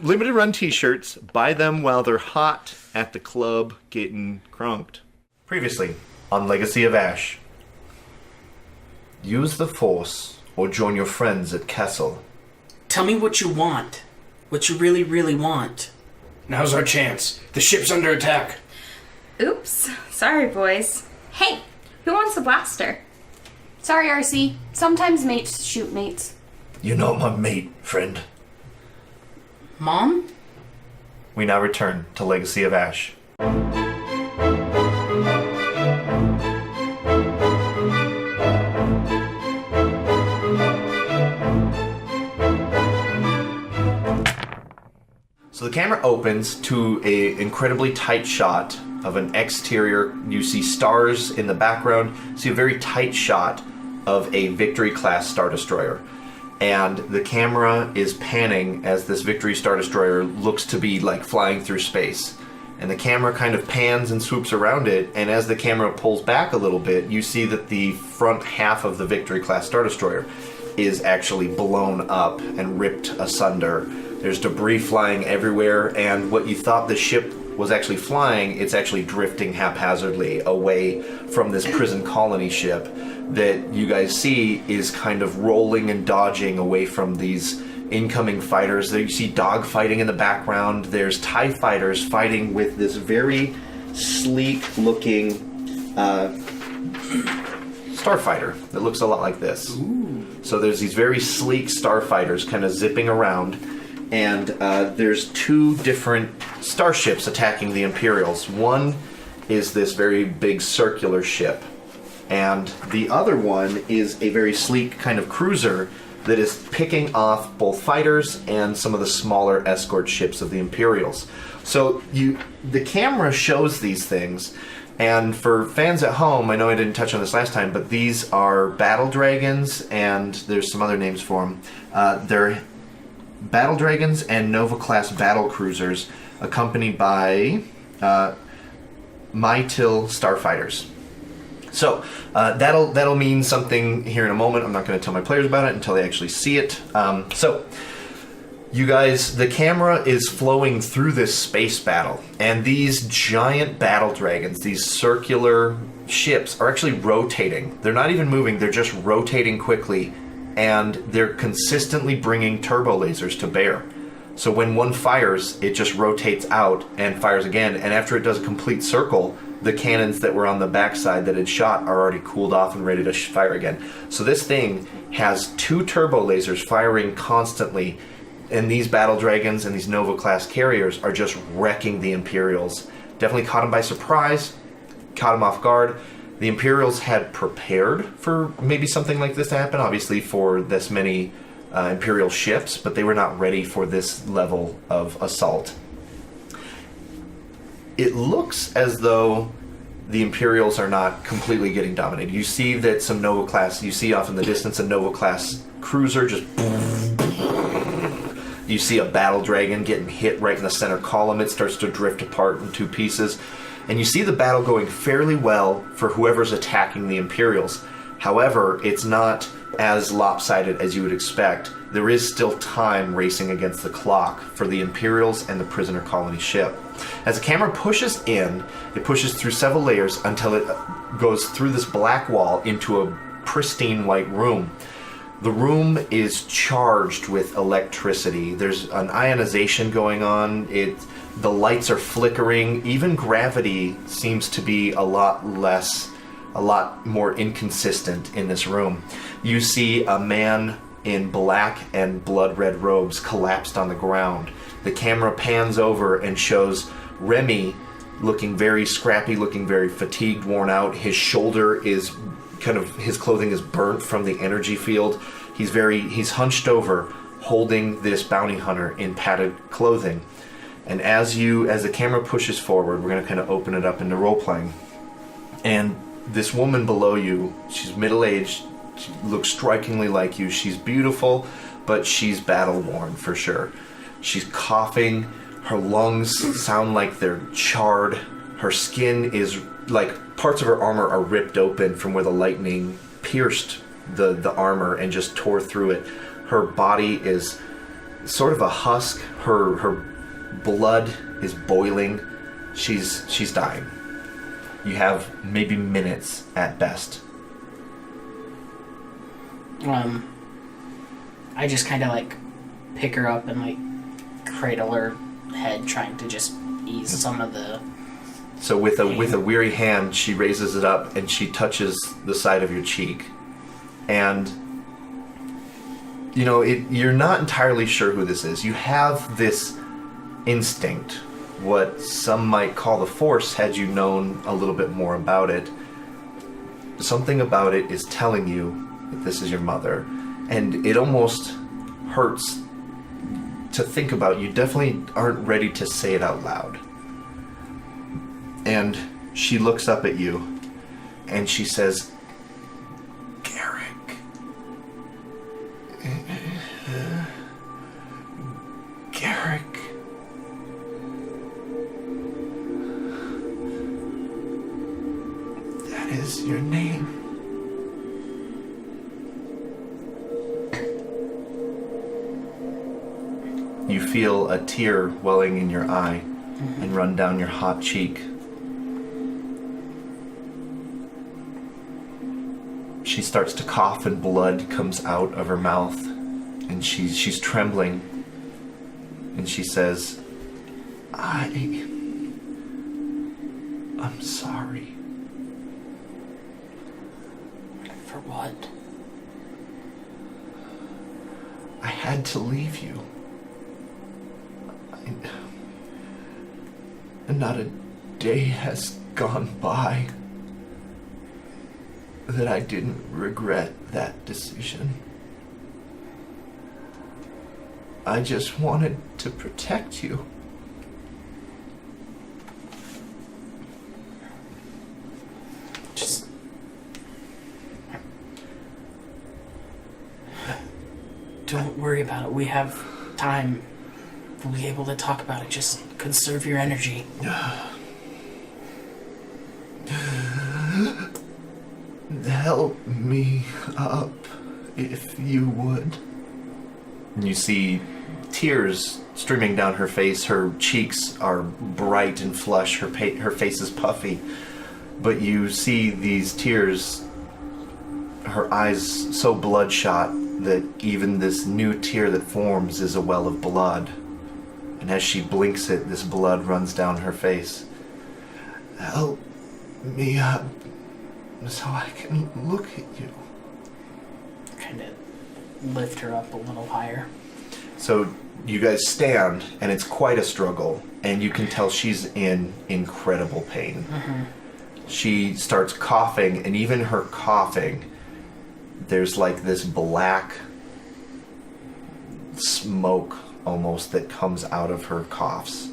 limited run t-shirts. Buy them while they're hot at the club getting crunked. Previously on Legacy of Ash. Use the Force or join your friends at Castle. Tell me what you want. What you really, really want. Now's our chance. The ship's under attack. Oops. Sorry, boys. Hey, who wants the blaster? Sorry, RC. Sometimes mates shoot mates. You're not my mate, friend. Mom? We now return to Legacy of Ash. So the camera opens to an incredibly tight shot of an exterior. You see stars in the background. You see a very tight shot of a Victory-class Star Destroyer. And the camera is panning as this Victory Star Destroyer looks to be like flying through space. And the camera kind of pans and swoops around it, and as the camera pulls back a little bit, you see that the front half of the Victory-class Star Destroyer is actually blown up and ripped asunder. There's debris flying everywhere, and what you thought the ship was actually flying, it's actually drifting haphazardly away from this prison colony ship that you guys see is kind of rolling and dodging away from these incoming fighters. There you see dog fighting in the background. There's TIE fighters fighting with this very sleek looking starfighter that looks a lot like this. Ooh. So there's these very sleek starfighters kind of zipping around, and there's two different starships attacking the Imperials. One is this very big circular ship, and the other one is a very sleek kind of cruiser that is picking off both fighters and some of the smaller escort ships of the Imperials. So the camera shows these things, and for fans at home, I know I didn't touch on this last time, but these are battle dragons, and there's some other names for them. They're battle dragons and Nova-class battle cruisers, accompanied by Mytil starfighters. So that'll mean something here in a moment. I'm not going to tell my players about it until they actually see it. So you guys, the camera is flowing through this space battle, and these giant battle dragons, these circular ships, are actually rotating. They're not even moving, they're just rotating quickly, and they're consistently bringing turbo lasers to bear. So when one fires, it just rotates out and fires again, and after it does a complete circle, the cannons that were on the backside that had shot are already cooled off and ready to fire again. So this thing has two turbo lasers firing constantly, and these battle dragons and these Nova-class carriers are just wrecking the Imperials. Definitely caught them by surprise, caught them off guard. The Imperials had prepared for maybe something like this to happen, obviously for this many Imperial ships, but they were not ready for this level of assault. It looks as though the Imperials are not completely getting dominated. You see that some Nova-class, you see off in the distance a Nova-class cruiser just you see a battle dragon getting hit right in the center column. It starts to drift apart in two pieces. And you see the battle going fairly well for whoever's attacking the Imperials. However, it's not as lopsided as you would expect. There is still time racing against the clock for the Imperials and the prisoner colony ship. As the camera pushes in, it pushes through several layers until it goes through this black wall into a pristine white room. The room is charged with electricity. There's an ionization going on. The lights are flickering. Even gravity seems to be a lot more inconsistent in this room. You see a man in black and blood red robes collapsed on the ground. The camera pans over and shows Remy looking very scrappy, looking very fatigued, worn out. His shoulder is his clothing is burnt from the energy field. He's hunched over, holding this bounty hunter in padded clothing. And as the camera pushes forward, we're going to kind of open it up into role-playing. And this woman below you, she's middle-aged, she looks strikingly like you. She's beautiful, but she's battle-worn for sure. She's coughing, her lungs sound like they're charred, her skin is like parts of her armor are ripped open from where the lightning pierced the armor and just tore through it. Her body is sort of a husk. Her blood is boiling. She's dying. You have maybe minutes at best. I just kind of like pick her up and like cradle her head, trying to just ease some of the. So with a weary hand, she raises it up and she touches the side of your cheek, and you're not entirely sure who this is. You have this instinct, what some might call the Force, had you known a little bit more about it. Something about it is telling you that this is your mother, and it almost hurts to think about. You definitely aren't ready to say it out loud. And she looks up at you, and she says, Garrick. Garrick. That is your name. You feel a tear welling in your eye and run down your hot cheek. She starts to cough and blood comes out of her mouth, and she's trembling, and she says, I'm sorry. For what? I had to leave you. And not a day has gone by that I didn't regret that decision. I just wanted to protect you. Just... Don't worry about it. We have time. We'll be able to talk about it. Just conserve your energy. Help me up, if you would. And you see tears streaming down her face. Her cheeks are bright and flush. Her face is puffy. But you see these tears, her eyes so bloodshot that even this new tear that forms is a well of blood. And as she blinks it, this blood runs down her face. Help me up so I can look at you. Kind of lift her up a little higher. So you guys stand, and it's quite a struggle, and you can tell she's in incredible pain. Mm-hmm. She starts coughing, and even her coughing, there's like this black smoke almost that comes out of her coughs.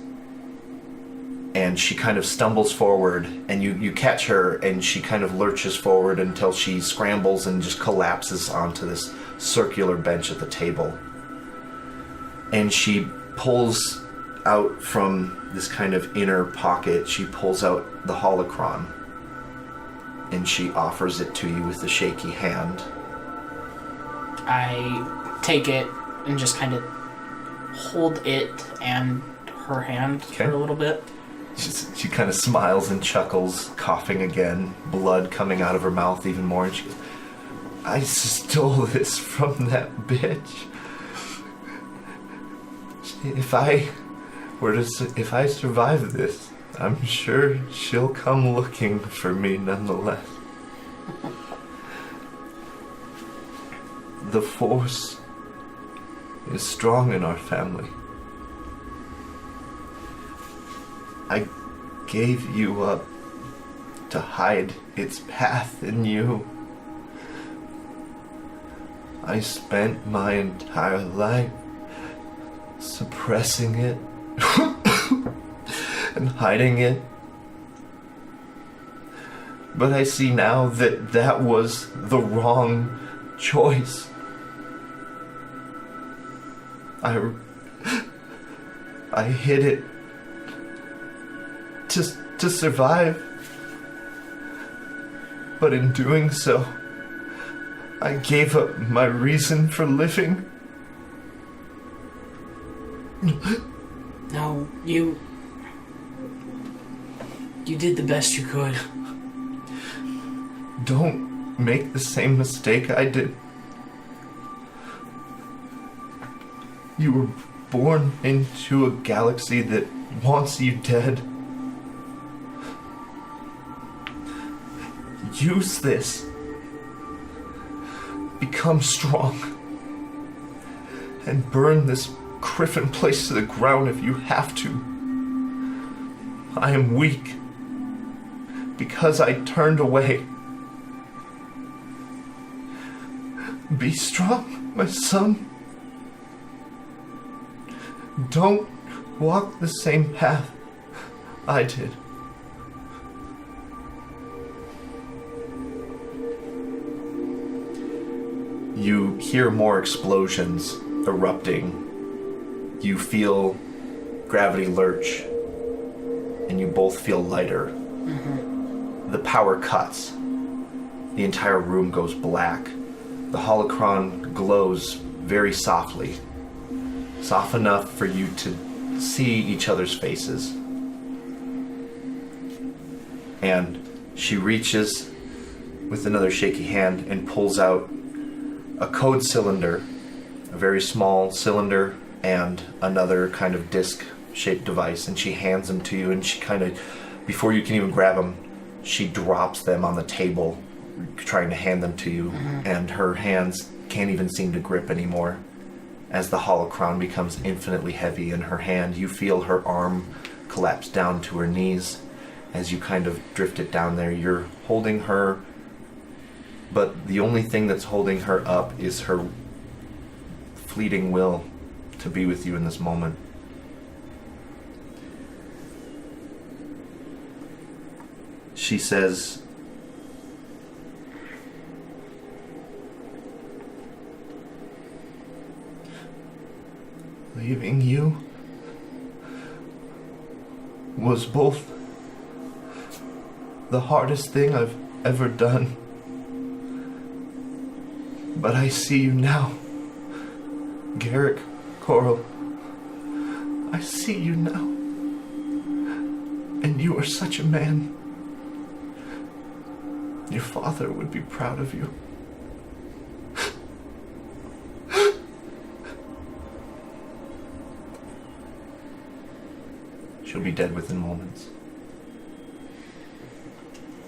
And she kind of stumbles forward, and you catch her, and she kind of lurches forward until she scrambles and just collapses onto this circular bench at the table. And she pulls out from this kind of inner pocket, she pulls out the holocron, and she offers it to you with a shaky hand. I take it and just kind of hold it and her hand for a little bit. She kind of smiles and chuckles, coughing again, blood coming out of her mouth even more, and she goes, I stole this from that bitch. If I survive this, I'm sure she'll come looking for me nonetheless. The Force is strong in our family. I gave you up to hide its path in you. I spent my entire life suppressing it and hiding it. But I see now that that was the wrong choice. I hid it to survive. But in doing so, I gave up my reason for living. No, you did the best you could. Don't make the same mistake I did. You were born into a galaxy that wants you dead. Use this. Become strong. And burn this griffin place to the ground if you have to. I am weak because I turned away. Be strong, my son. Don't walk the same path I did. You hear more explosions erupting. You feel gravity lurch, and you both feel lighter. The power cuts. The entire room goes black. The holocron glows very softly. Soft enough for you to see each other's faces. And she reaches with another shaky hand and pulls out a code cylinder, a very small cylinder, and another kind of disc-shaped device, and she hands them to you, and she kind of, before you can even grab them, she drops them on the table, trying to hand them to you, and her hands can't even seem to grip anymore. As the holocron becomes infinitely heavy in her hand, you feel her arm collapse down to her knees. As you kind of drift it down there, you're holding her, but the only thing that's holding her up is her fleeting will to be with you in this moment. She says, leaving you was both the hardest thing I've ever done. But I see you now, Garrick Coral. I see you now. And you are such a man. Your father would be proud of you. She'll be dead within moments.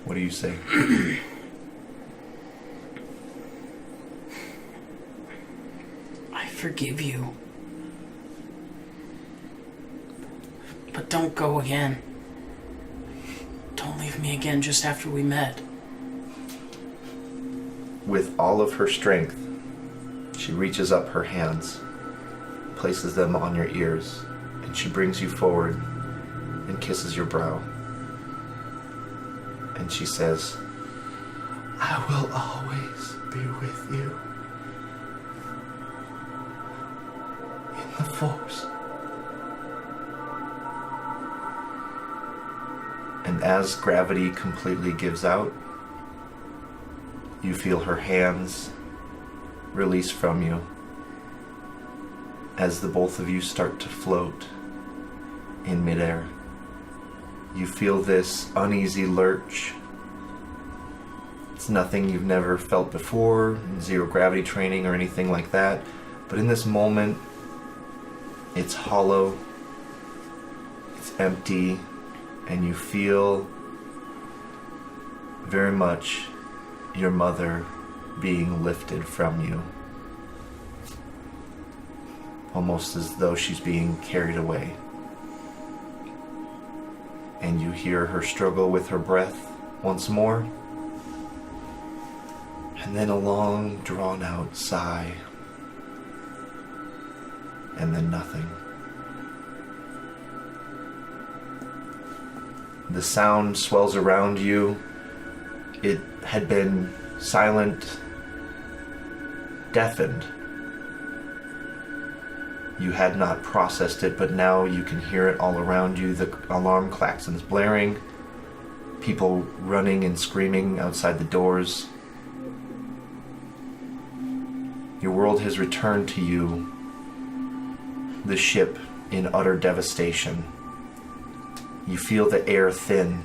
What do you say? I forgive you. But don't go again. Don't leave me again just after we met. With all of her strength, she reaches up her hands, places them on your ears, and she brings you forward and kisses your brow. And she says, I will always be with you. In the Force. And as gravity completely gives out, you feel her hands release from you as the both of you start to float in midair. You feel this uneasy lurch. It's nothing you've never felt before, zero gravity training or anything like that. But in this moment, it's hollow, it's empty, and you feel very much your mother being lifted from you. Almost as though she's being carried away. And you hear her struggle with her breath once more. And then a long, drawn-out sigh. And then nothing. The sound swells around you. It had been silent, deafened. You had not processed it, but now you can hear it all around you. The alarm klaxons blaring, people running and screaming outside the doors. Your world has returned to you. The ship in utter devastation. You feel the air thin.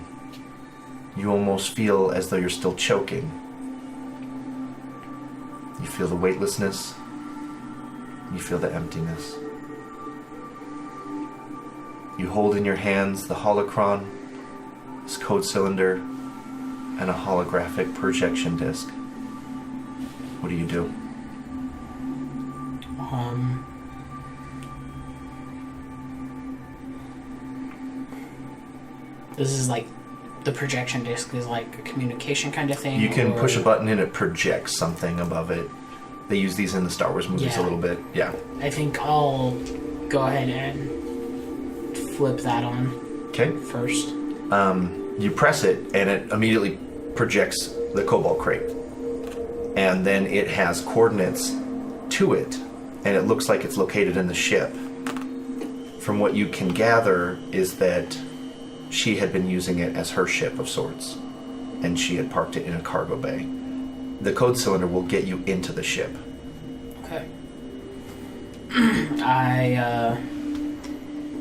You almost feel as though you're still choking. You feel the weightlessness. You feel the emptiness. You hold in your hands the holocron, this code cylinder, and a holographic projection disc. What do you do? This is like, the projection disc is like a communication kind of thing? You can push a button and it projects something above it. They use these in the Star Wars movies a little bit. Yeah. I think I'll go ahead and flip that on first. You press it and it immediately projects the Kobolt Krayt. And then it has coordinates to it, and it looks like it's located in the ship. From what you can gather is that she had been using it as her ship of sorts, and she had parked it in a cargo bay. The code cylinder will get you into the ship. Okay. I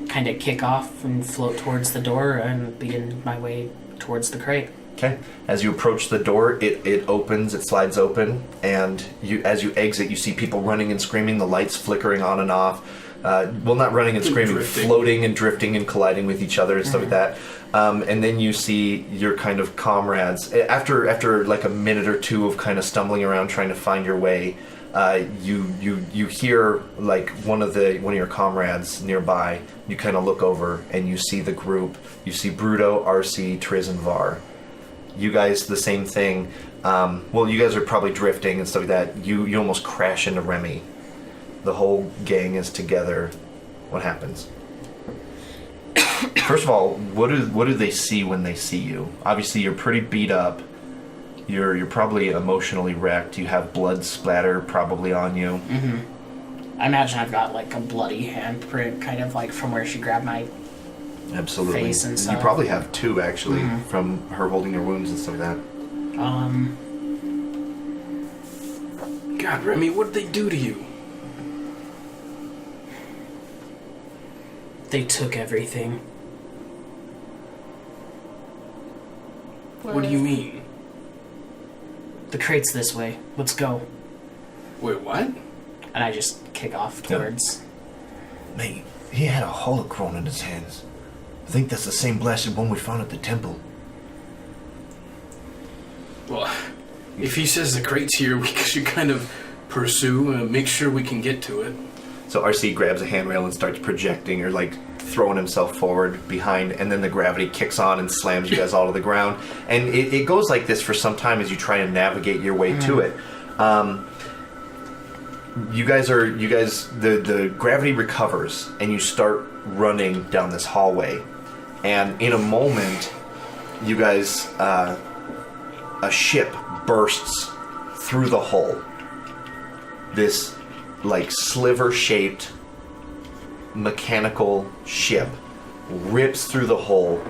kind of kick off and float towards the door and begin my way towards the crate. Okay. As you approach the door, it opens, it slides open, and as you exit, you see people running and screaming, the lights flickering on and off. Well, not running and screaming, Drifting. floating and drifting and colliding with each other and stuff like that. And then you see your kind of comrades. After like a minute or two of kind of stumbling around trying to find your way, you hear like one of your comrades nearby. You kind of look over and you see the group. You see Bruto, RC, Triz, and Var. You guys, the same thing. Well, you guys are probably drifting and stuff like that. You almost crash into Remy. The whole gang is together. What happens? First of all, what do they see when they see you? Obviously, you're pretty beat up. You're probably emotionally wrecked. You have blood splatter probably on you. Mm-hmm. I imagine I've got like a bloody handprint, kind of like from where she grabbed my Absolutely. face and stuff. You probably have two actually from her holding your wounds and stuff like that. God, Remy, what did they do to you? They took everything. What do you mean? The crate's this way. Let's go. Wait, what? And I just kick off towards... Mate, he had a holocron in his hands. I think that's the same blasted one we found at the temple. Well, if he says the crate's here, we should kind of pursue and make sure we can get to it. So RC grabs a handrail and starts projecting or like throwing himself forward behind, and then the gravity kicks on and slams you guys all to the ground. And it goes like this for some time as you try and navigate your way to it. The gravity recovers and you start running down this hallway. And in a moment, you guys, a ship bursts through the hole. This like sliver-shaped mechanical ship rips through the hole,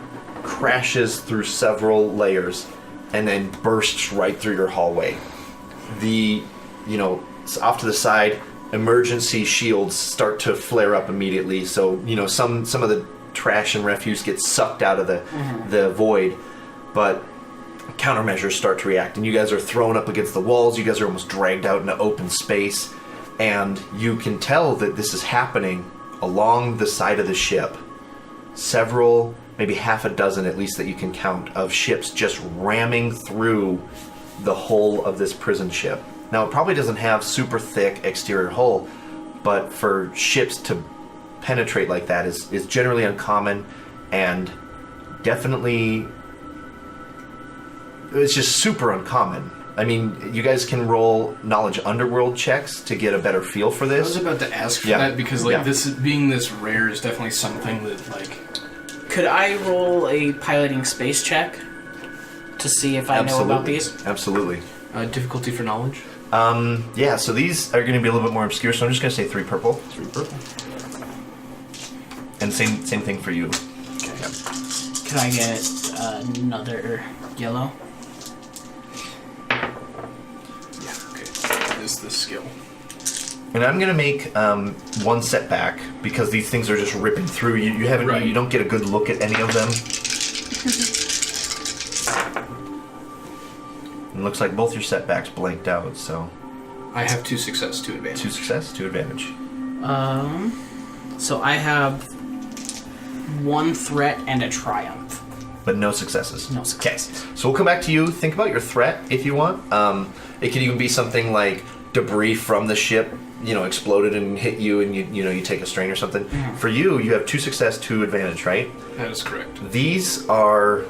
crashes through several layers, and then bursts right through your hallway. Off to the side, emergency shields start to flare up immediately. So, some of the trash and refuse gets sucked out of the void, but countermeasures start to react, and you guys are thrown up against the walls. You guys are almost dragged out into open space. And you can tell that this is happening along the side of the ship. Several, maybe half a dozen at least that you can count, of ships just ramming through the hull of this prison ship. Now, it probably doesn't have super thick exterior hull, but for ships to penetrate like that is generally uncommon, and definitely it's just super uncommon. I mean, you guys can roll knowledge underworld checks to get a better feel for I this. was about to ask for that because, this rare is definitely something that, like... Could I roll a piloting space check to see if I know about these? Absolutely. Difficulty for knowledge? So these are going to be a little bit more obscure, so I'm just going to say 3 purple. 3 purple. And same thing for you. Okay. Can I get another yellow? Yeah, okay. That is the skill. And I'm gonna make one setback because these things are just ripping through. You haven't. Right. You don't get a good look at any of them. It looks like both your setbacks blanked out. So I have 2 success, 2 advantage. 2 success, 2 advantage. So I have 1 threat and a triumph. But no successes. No successes. Okay. So we'll come back to you. Think about your threat if you want. It could even be something like debris from the ship, exploded and hit you, and you take a strain or something. Mm-hmm. For you have 2 success, 2 advantage, right? That is correct. These are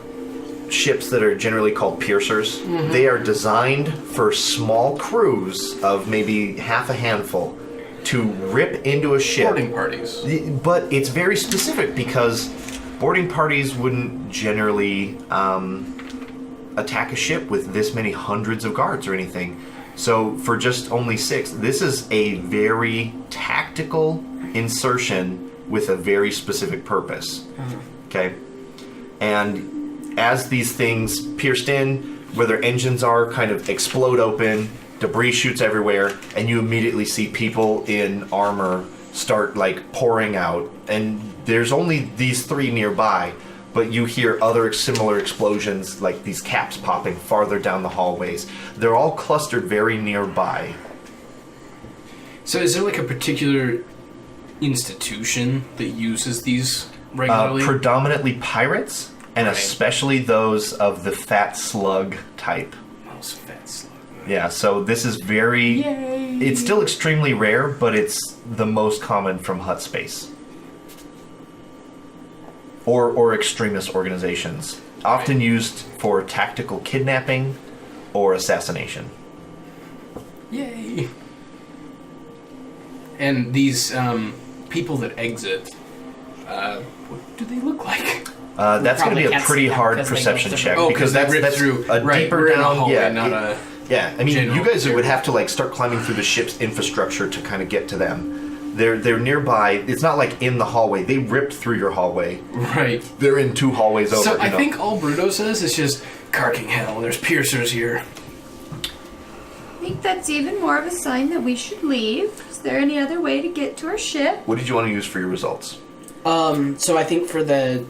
ships that are generally called piercers. Mm-hmm. They are designed for small crews of maybe half a handful to rip into a ship. Boarding parties. But it's very specific because boarding parties wouldn't generally attack a ship with this many hundreds of guards or anything. So for just only 6, this is a very tactical insertion with a very specific purpose. Okay? And as these things pierced in, where their engines are kind of explode open, debris shoots everywhere, and you immediately see people in armor start pouring out. And there's only these 3 nearby, but you hear other similar explosions, like these caps popping farther down the hallways. They're all clustered very nearby. So is there a particular institution that uses these regularly? Predominantly pirates, and Right. especially those of the fat slug type. Mouse fat slug. Yeah, so this is very... Yay! It's still extremely rare, but it's the most common from hut space. Or extremist organizations. Often used for tactical kidnapping or assassination. Yay! And these people that exit, what do they look like? That's going to probably be a can't pretty see them hard because they perception go through- check. Oh, because they that's rip through a right, deeper we're in a down... hallway, yeah, not a yeah, I mean, general you guys would area. have to start climbing through the ship's infrastructure to kind of get to them. They're nearby. It's not like in the hallway. They ripped through your hallway. Right. They're in 2 hallways over. So I think all Bruto says is just, carking hell, there's piercers here. I think that's even more of a sign that we should leave. Is there any other way to get to our ship? What did you want to use for your results? So I think for the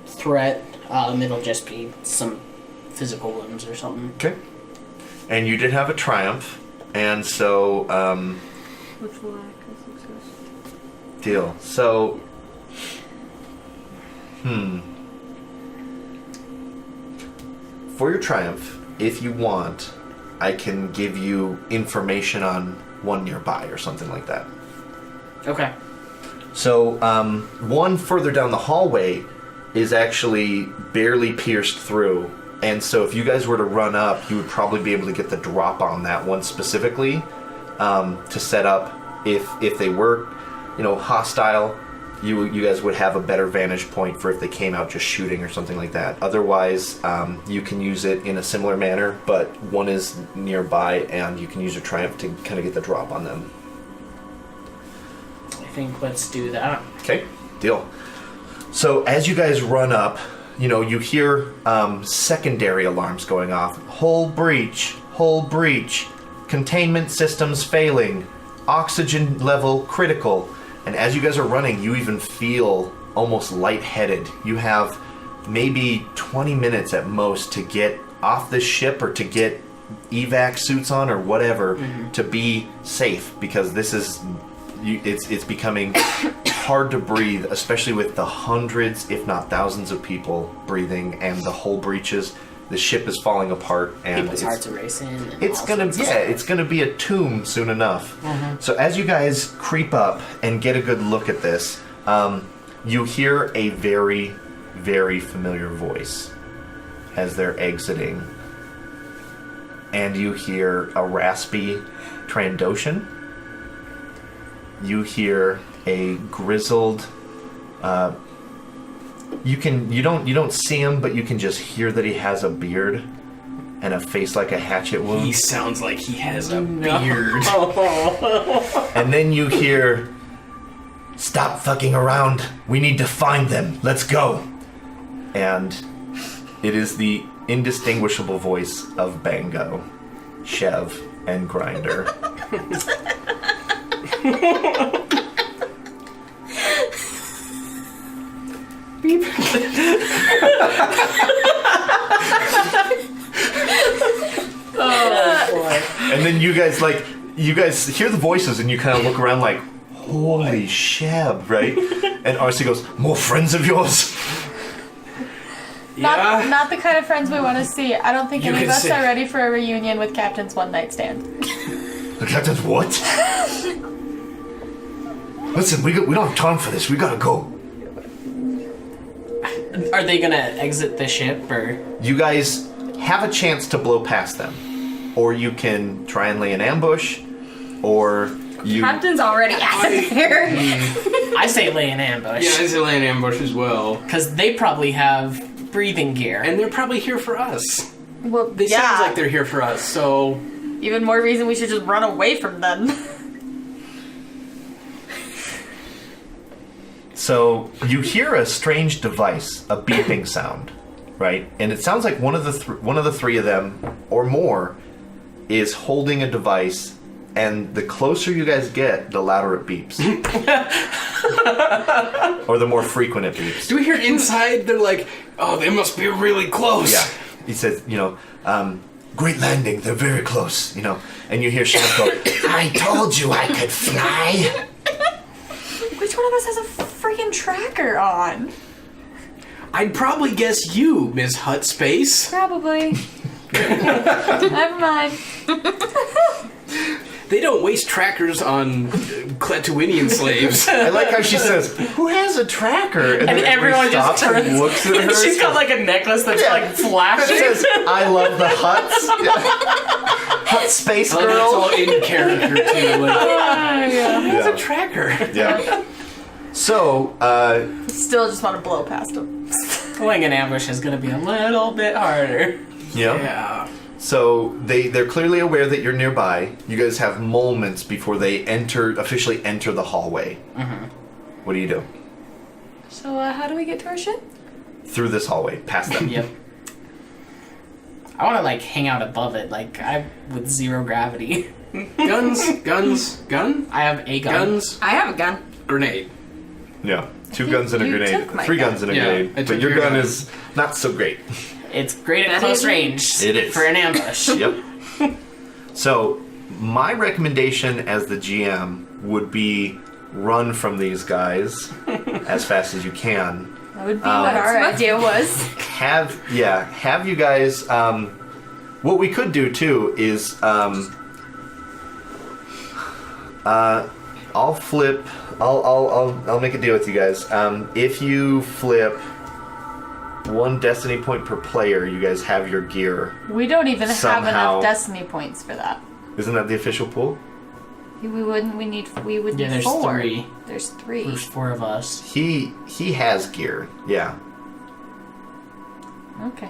threat, it'll just be some physical wounds or something. Okay. And you did have a triumph, and so Which will lack a success. deal. So for your triumph, if you want, I can give you information on one nearby or something like that. Okay. So one further down the hallway is actually barely pierced through, and so if you guys were to run up, you would probably be able to get the drop on that one specifically to set up if they were, hostile. You guys would have a better vantage point for if they came out just shooting or something like that. Otherwise, you can use it in a similar manner, but one is nearby, and you can use your triumph to kind of get the drop on them. I think let's do that. Okay, deal. So as you guys run up, you hear secondary alarms going off. Hull breach, containment systems failing, oxygen level critical. And as you guys are running, you even feel almost lightheaded. You have maybe 20 minutes at most to get off this ship or to get evac suits on or whatever to be safe, because this is... It's becoming hard to breathe, especially with the hundreds, if not thousands of people breathing, and the hull breaches. The ship is falling apart, and People's hearts are racing. And it's all gonna, sorts of yeah, stuff. it's gonna be a tomb soon enough. So as you guys creep up and get a good look at this, you hear a very, very familiar voice as they're exiting, and you hear a raspy Trandoshan. You hear a grizzled. You don't see him, but you can just hear that he has a beard and a face like a hatchet wound. He sounds like he has a beard. And then you hear, "Stop fucking around. We need to find them. Let's go." And it is the indistinguishable voice of Bango, Chev, and Grinder. Oh boy. And then you guys hear the voices and you kind of look around like, holy shab, right? And RC goes, more friends of yours? Yeah. Not the kind of friends we want to see. I don't think You any of can us say- are ready for a reunion with Captain's one night stand. The captain's what? Listen, we don't have time for this. We gotta go. Are they gonna exit the ship or? You guys have a chance to blow past them. Or you can try and lay an ambush, or you... Captain's already out there. I say lay an ambush. Yeah, I say lay an ambush as well. Because they probably have breathing gear. And they're probably here for us. Well, They sounds like they're here for us, so... Even more reason we should just run away from them. So you hear a strange device, a beeping sound, right? And it sounds like one of the three of them or more is holding a device, and the closer you guys get, the louder it beeps, or the more frequent it beeps. Do we hear inside? They're like, oh, they must be really close. Yeah, he says, Great landing. They're very close. and you hear Shams go, I told you I could fly. Which one of us has a freaking tracker on? I'd probably guess you, Miss Hut Space. Probably. Never mind. They don't waste trackers on Kletuinian slaves. I like how she says, who has a tracker? And then everyone just stops and turns. looks at her. She's got like a necklace that's like It flashing. says, I love the huts. Hut space Oh, that's girl. all in character too. Like, Yeah. it's a tracker. Yeah. So, Still just want to blow past them. Laying an ambush is gonna be a little bit harder. Yeah. So they're clearly aware that you're nearby. You guys have moments before they officially enter the hallway. Mm-hmm. What do you do? So, how do we get to our ship? Through this hallway, past them. Yep. I want to like hang out above it, like with zero gravity. Gun? I have a gun. Guns? I have a gun. Grenade. Yeah. 2 guns and a You grenade. took my 3 gun. guns and a Yeah, grenade. I But took your your gun gun. is not so great. It's great at That close is- range. It is. For an ambush. Yep. So, my recommendation as the GM would be run from these guys as fast as you can. That would be what our idea was. Have you guys what we could do too is I'll make a deal with you guys. If you flip 1 destiny point per player, you guys have your gear. We don't even have Somehow. enough destiny points for that. Isn't that the official pool? We would need Yeah, there's 4. 3. There's 3. There's 4 of us. He has gear. Yeah. Okay.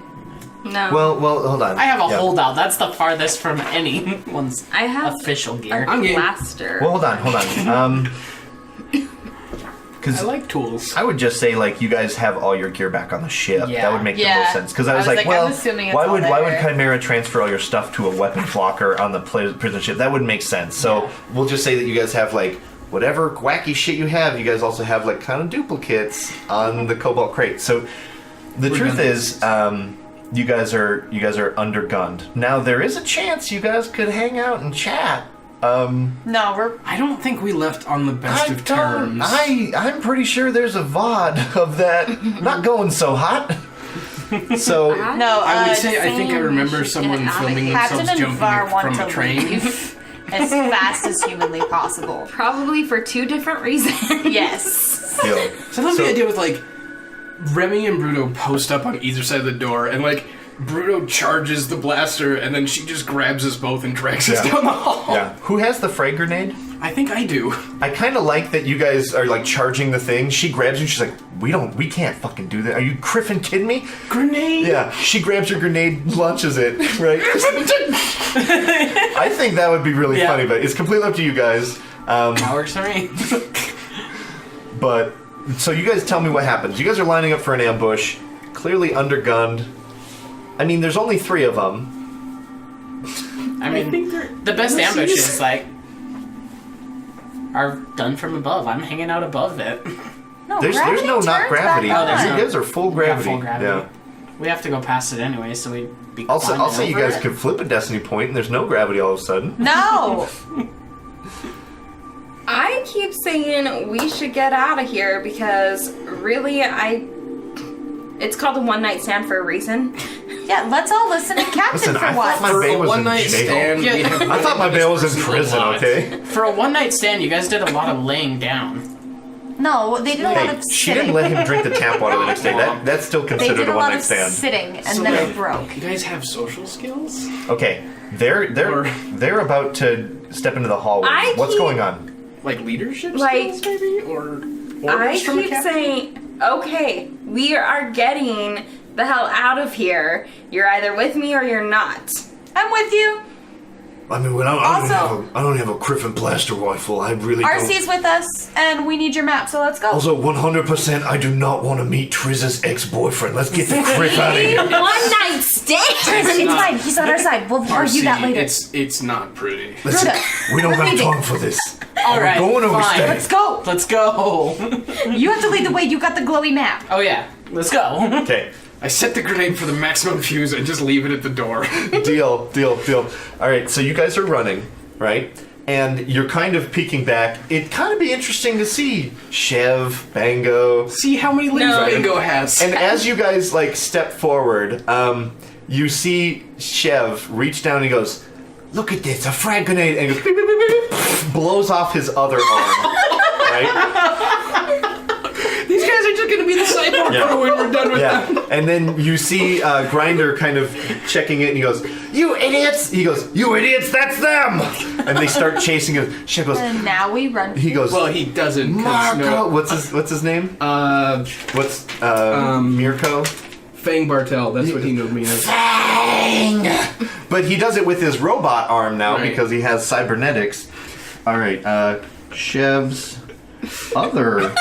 No. Well, hold on. I have a Yeah. holdout. That's the farthest from anyone's I have official gear. I'm game. blaster. Well, hold on. Because I like tools. I would just say, like, you guys have all your gear back on the ship. Yeah. That would make the Yeah. most sense. Because I was I was like, like, I'm well, assuming it's why all would there. Chimera transfer all your stuff to a weapons locker on the prison ship? That wouldn't make sense. So we'll just say that you guys have, like, whatever wacky shit you have, you guys also have, like, kind of duplicates on the Kobolt Krayt. So the truth is, you guys are undergunned. Now, there is a chance you guys could hang out and chat. No, we're I don't think we left on the best of terms. I'm pretty sure there's a VOD of that not going so hot. So no. I would say I think I same remember mission someone out of filming Captain themselves and Var jumping want from to a train. leave as fast as humanly possible. Probably for 2 different reasons. Yes. yo, So I love the idea with like Remy and Bruto post up on either side of the door, and like Bruto charges the blaster, and then she just grabs us both and drags us Yeah. down the hall. yeah. Who has the frag grenade? I think I do. I kind of like that you guys are like charging the thing. She grabs you. She's like, we can't fucking do that. Are you criffin' kidding me? Grenade. Yeah. She grabs your grenade, launches it, right? I think that would be really Yeah. funny, but it's completely up to you guys. That works for me. But so you guys tell me what happens. You guys are lining up for an ambush, clearly undergunned. I mean, there's only 3 of them. I mean, think they're- the best let's ambush see. is like are done from above. I'm hanging out above it. No, There's gravity no not turns gravity. back Oh, there's You no- guys are full gravity. Yeah, full gravity. We have to go past it anyway, so we'd be I'll climbing say you over guys it. could flip a destiny point and there's no gravity all of a sudden. No! I keep saying we should get out of here because really, it's called a one night stand for a reason. Yeah, let's all listen to Captain Listen, for I thought once. my bail a was one in night jail. stand. Yeah. we have I thought my bail was in this person a prison, lot. okay? For a one-night stand, you guys did a lot of laying down. No, they did a lot Hey, of she sitting. didn't let him drink the tap water the next day. That's still They considered did a a lot one-night of stand. sitting, and So, then like, it broke. You guys have social skills? Okay, they're about to step into the hallway. What's going on? Like leadership Like- skills, maybe? Or I orders from a keep captain? saying, okay, we are getting the hell out of here. You're either with me or you're not. I'm with you. I mean, when I don't have a Griffin blaster rifle. I really don't. RC's with us, and we need your map, so let's go. Also, 100%, I do not want to meet Triz's ex-boyfriend. Let's get the crap out of here. One night stand. It's fine. He's on our side. We'll argue that later. It's not pretty. Listen, Bruto, we don't we're have leaving. time for this. All right, going or we fine. staying? Let's go. Let's go. You have to lead the way. You got the glowy map. Oh yeah, let's go. Okay, I set the grenade for the maximum fuse and just leave it at the door. deal. All right, so you guys are running, right? And you're kind of peeking back. It'd kind of be interesting to see Chev, Bango, See how many leaves No. Bingo has. and as you guys like step forward, you see Chev reach down and he goes, "Look at this, a frag grenade!" And he goes, beep, beep, beep, beep, beep, blows off his other arm. Right? These guys are just gonna be the cyborg Yeah. crew when we're done with them. Yeah. And then you see Grinder kind of checking it, and he goes, "You idiots!" He goes, "You idiots, that's them!" And they start chasing him. Chev goes, And now we run. he goes, Well, he doesn't. 'cause Marco. no- What's his name? What's Mirko? Fang Bartel, that's what he knew me as. But he does it with his robot arm now Right. because he has cybernetics. All right, Chev's other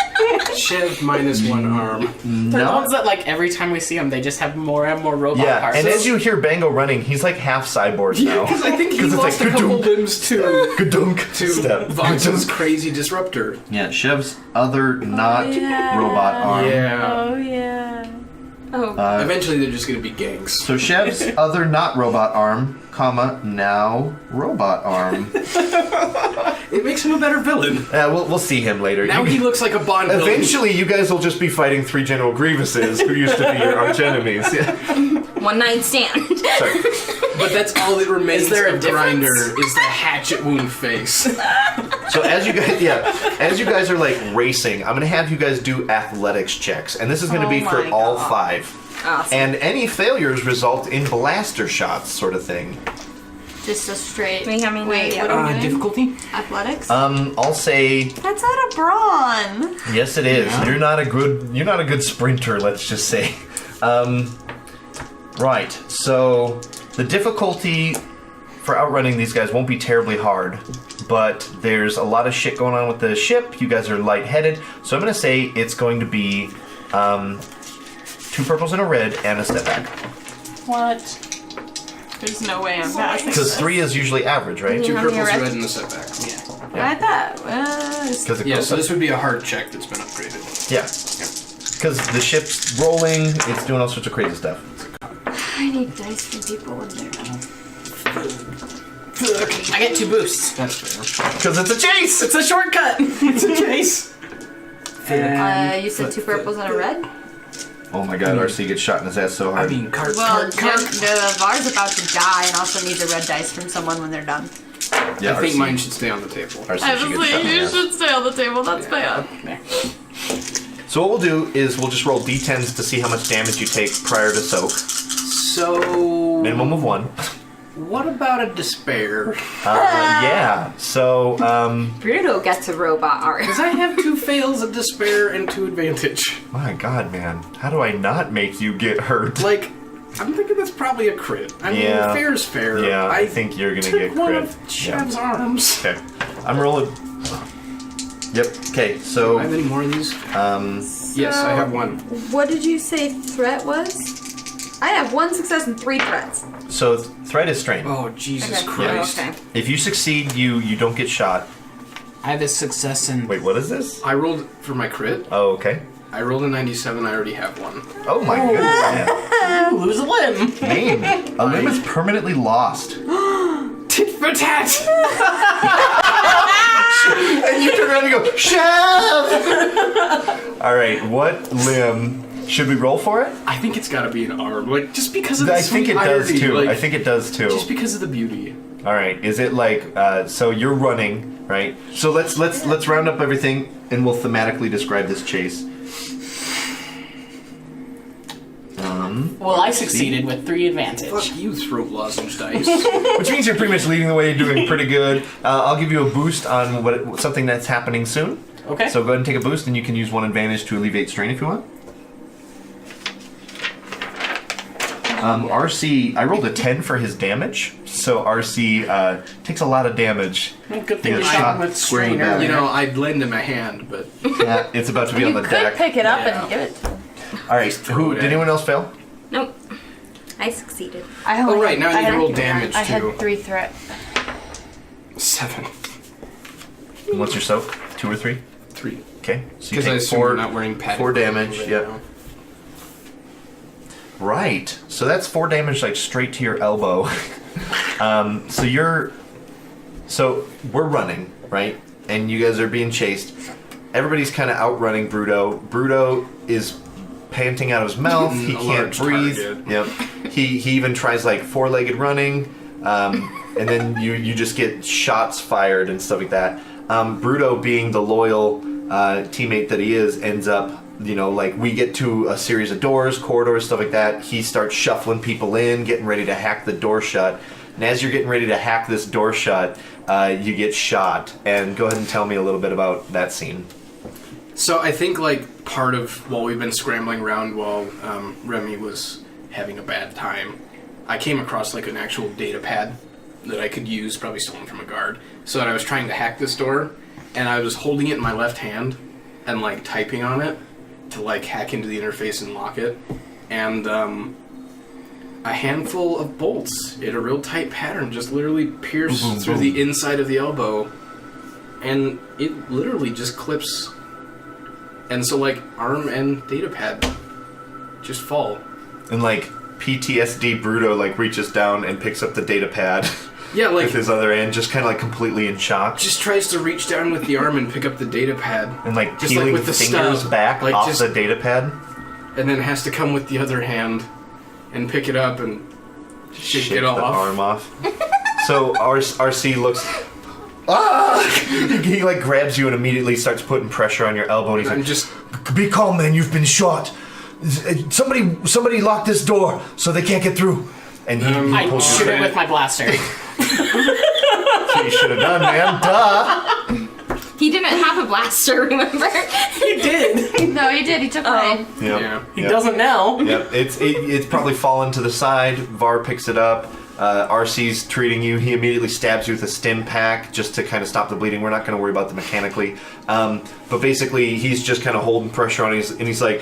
Chev minus one arm. They're the ones that like every time we see them, they just have more and more robot yeah. parts. And as you hear Bango running, he's like half cyborg now. Because I think he 'Cause it's lost like, a couple "Ka-dunk." limbs to Gadunk step. Vox's crazy disruptor. Yeah, Chev's other not robot arm. Yeah. Oh yeah. Oh, Eventually they're just gonna be gangs. So Chev's other not robot arm, comma, now robot arm. It makes him a better villain. We'll see him later. Now he looks like a Bond villain. Eventually, you guys will just be fighting 3 General Grievuses who used to be your arch enemies. Yeah. one night stand. Sorry. But that's all that remains Is there a of Grinder difference? is the hatchet wound face. So as you guys are like racing, I'm gonna have you guys do athletics checks, and this is gonna be for my all God. 5. Awesome. And any failures result in blaster shots, sort of thing. Just a straight. We have any Wait, idea what are we doing? Difficulty? Athletics. I'll say That's out of brawn. yes. It is. You're not a good sprinter. Let's just say. Right. So the difficulty for outrunning these guys won't be terribly hard, but there's a lot of shit going on with the ship. You guys are lightheaded, so I'm gonna say it's going to be 2 purples and a red and a step back. what? There's no way I'm passing. Because 3 is usually average, right? Yeah. 2 how purples, many red, and a setback. I thought. Because Yeah, so this would be a hard check that's been upgraded. yeah, because the ship's rolling, it's doing all sorts of crazy stuff. I need dice from people in there. I get 2 boosts. That's fair. Because it's a chase. It's a shortcut. It's a chase. You said 2 purples and a red? Oh my God, RC gets shot in his ass so I hard. mean, Well, the Var's about to die and also needs a red dice from someone when they're done. Yeah, I think RC mine should stay on the table. RC should get shot in the ass. stay on the table. That's bad. So what we'll do is we'll just roll d10s to see how much damage you take prior to soak. So, Minimum of 1. what about a despair? Yeah. So Bruto gets a robot art. Because I have 2 fails, a despair, and 2 advantage. my God, man, how do I not make you get hurt? Like, I'm thinking that's probably a crit. I mean, Yeah. fair's fair. Yeah, I think you're gonna took get one crit. of Chev's arms. Okay, I'm rolling. Yep. Okay, Do I so have any more of these? Yes, I have one. What did you say threat was? I have 1 success and 3 threats. threat is strength. Oh, Jesus Okay. Christ. Okay. If you succeed, you don't get shot. I have a success in... Wait, what is this? I rolled for my crit. Oh, okay. I rolled a 97. I already have one. Oh my goodness. You lose a limb. Name. A limb is permanently lost. Tit for tat! And you turn around and go, Chef! Alright, what limb... Should we roll for it? I think it's gotta be an arm. Like, just because of the I think sweet it does irony, too. like, I think it does too. Just because of the beauty. Alright, is it like, so you're running, right? So let's round up everything and we'll thematically describe this chase. Well, I succeeded with 3 advantage. Fuck you, throat lozenge dice. Which means you're pretty much leading the way, you're doing pretty good. I'll give you a boost on something that's happening soon. Okay. So go ahead and take a boost and you can use 1 advantage to alleviate strain if you want. RC, I rolled a 10 for his damage, so RC takes a lot of damage. Well, good thing Yeah, you shot shot with square in the strain back. You earlier. know, I'd lend him a hand, but Yeah, it's about to be on You the could deck. pick it up Yeah. and give it to him. Alright, throw it did in. anyone else fail? Nope. I succeeded. I Oh, right, now I need to roll damage, I too. had 3 threat. 7. And what's your soak? 2 or 3? 3. Okay, so you Because I take assume 4, you're not wearing padded 4 clothing damage, right yep. now. Right, so that's 4 damage like straight to your elbow. So we're running, right? And you guys are being chased. Everybody's kind of outrunning Bruto. Bruto is panting out of his mouth. He A can't large breathe. target. Yep. He even tries like 4-legged running, and then you just get shots fired and stuff like that. Bruto, being the loyal teammate that he is, ends up, like we get to a series of doors, corridors, stuff like that. He starts shuffling people in, getting ready to hack the door shut. And as you're getting ready to hack this door shut, you get shot. And go ahead and tell me a little bit about that scene. So I think, like, part of while we've been scrambling around while Remy was having a bad time, I came across, like, an actual data pad that I could use, probably stolen from a guard. So that I was trying to hack this door, and I was holding it in my left hand and, like, typing on it to, like, hack into the interface and lock it. And a handful of bolts in a real tight pattern just literally pierce through the inside of the elbow, and it literally just clips. And so, like, arm and data pad just fall. And like PTSD Bruto like reaches down and picks up the data pad Yeah, like, with his other end, just kind of like completely in shock. just tries to reach down with the arm and pick up the data pad. And like just peeling like with the fingers stub, back like off just, the data pad. and then has to come with the other hand and pick it up and shake Shake it off. the arm off. So RC looks. Ah! He like grabs you and immediately starts putting pressure on your elbow. And he's I'm like, just Be calm, man. You've been shot. Somebody lock this door so they can't get through. and he I pulls shoot you. it with my blaster. That's what you should have done, man. Duh. He didn't have a blaster, remember? He did. No, he did. He took mine. Yep. yeah. He doesn't now. Yep. It's probably fallen to the side. Var picks it up. RC's treating you. He immediately stabs you with a stim pack just to kind of stop the bleeding. We're not going to worry about the mechanically. But basically, he's just kind of holding pressure on it, and he's like,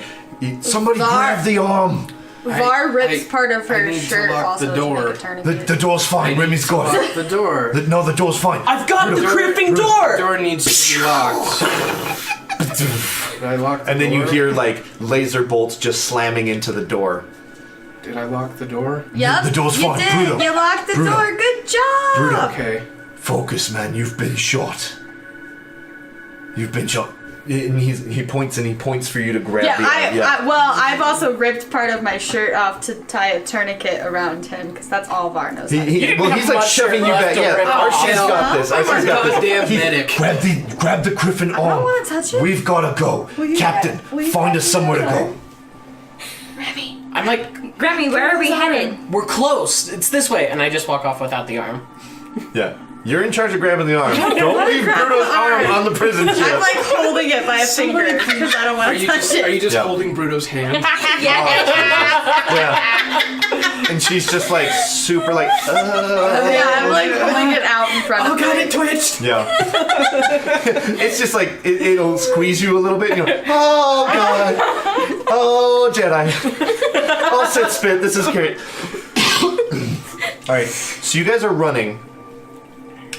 Somebody grab the arm. Var rips I- part of I her need to shirt lock also the to door. make a turn The door's fine. Remy's got it. Lock the door. No, the door's fine. I've got the The cripping The door. door needs to be locked. Did I lock the and then you door? hear like laser bolts just slamming into the door. Did I lock the door? Yep, The door's you fine. did. Bruto. You locked the Bruto. door. Good job. Bruto. Okay. Focus, man. You've been shot. You've been shot. And he points for you to grab Yeah, the arm. well, I've also ripped part of my shirt off to tie a tournament around him because that's all Var knows. how to do. didn't Well, have he's like much shoving you left back. to Yeah, rip off. Archie's got this. Archie's got this. Goddamn medic. Grab the Griffin arm. wanna touch it. We've gotta go. you Captain, grab- will you find grab us somewhere to the go. Remy. I'm like, Remy, where are we headed? we're close. It's this way, and I just walk off without the arm. Yeah. You're in charge of grabbing the arm. Don't leave grab Bruto's the arm arm. on the prison ship. I'm like holding it by a finger because I don't Are want to you touch just, it. are you just Yeah. holding Bruto's hand? Yeah. And she's just like super like. Yeah, I'm like holding it out in front of me. it twitched. Yeah. It's just like it'll squeeze you a little bit. And you're like, oh god. Oh Jedi. Oh sit spit. This is great. All right. So you guys are running,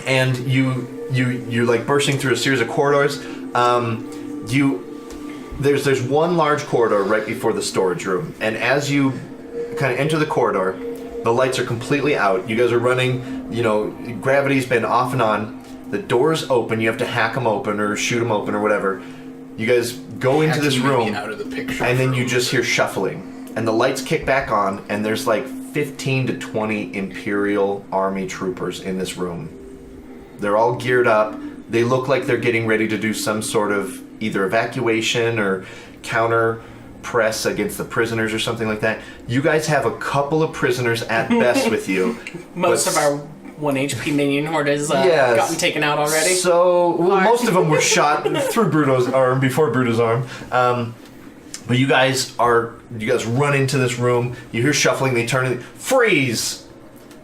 and you you're like bursting through a series of corridors. There's one large corridor right before the storage room, and as you kind of enter the corridor, the lights are completely out. You guys are running, gravity's been off and on. The doors open, you have to hack them open or shoot them open or whatever. You guys go into this room, out of the picture and then you just hear shuffling. And the lights kick back on, and there's like 15 to 20 Imperial Army troopers in this room. They're all geared up. They look like they're getting ready to do some sort of either evacuation or counter press against the prisoners or something like that. You guys have a couple of prisoners at best with you. Most of our 1 HP minion horde has gotten taken out already. So, most of them were shot through Bruto's arm, before Bruto's arm. But you guys run into this room, you hear shuffling, they turn and freeze!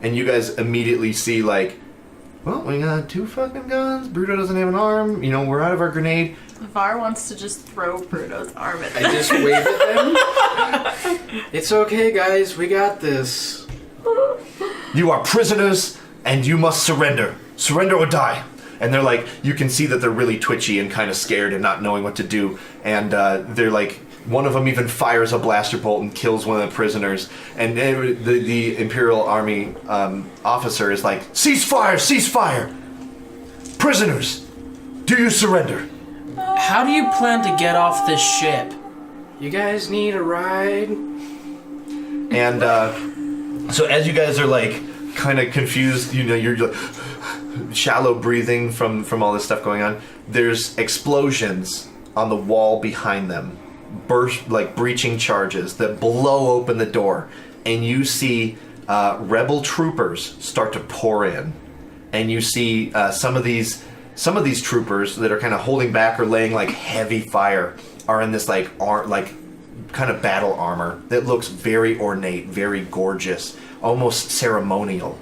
And you guys immediately see like, well, we got 2 fucking guns, Bruto doesn't have an arm, we're out of our grenade. Var wants to just throw Bruto's arm at them. I just wave at them. It's okay, guys. We got this. You are prisoners, and you must surrender. Surrender or die. And they're like, you can see that they're really twitchy and kind of scared and not knowing what to do. And they're like, one of them even fires a blaster bolt and kills one of the prisoners. And the Imperial Army officer is like, cease fire, cease fire. Prisoners, do you surrender? How do you plan to get off this ship? You guys need a ride? And so as you guys are like kind of confused, you're like shallow breathing from all this stuff going on, there's explosions on the wall behind them, breaching charges that blow open the door, and you see rebel troopers start to pour in, and you see some of these troopers that are kind of holding back or laying like heavy fire are in this like kind of battle armor that looks very ornate, very gorgeous, almost ceremonial.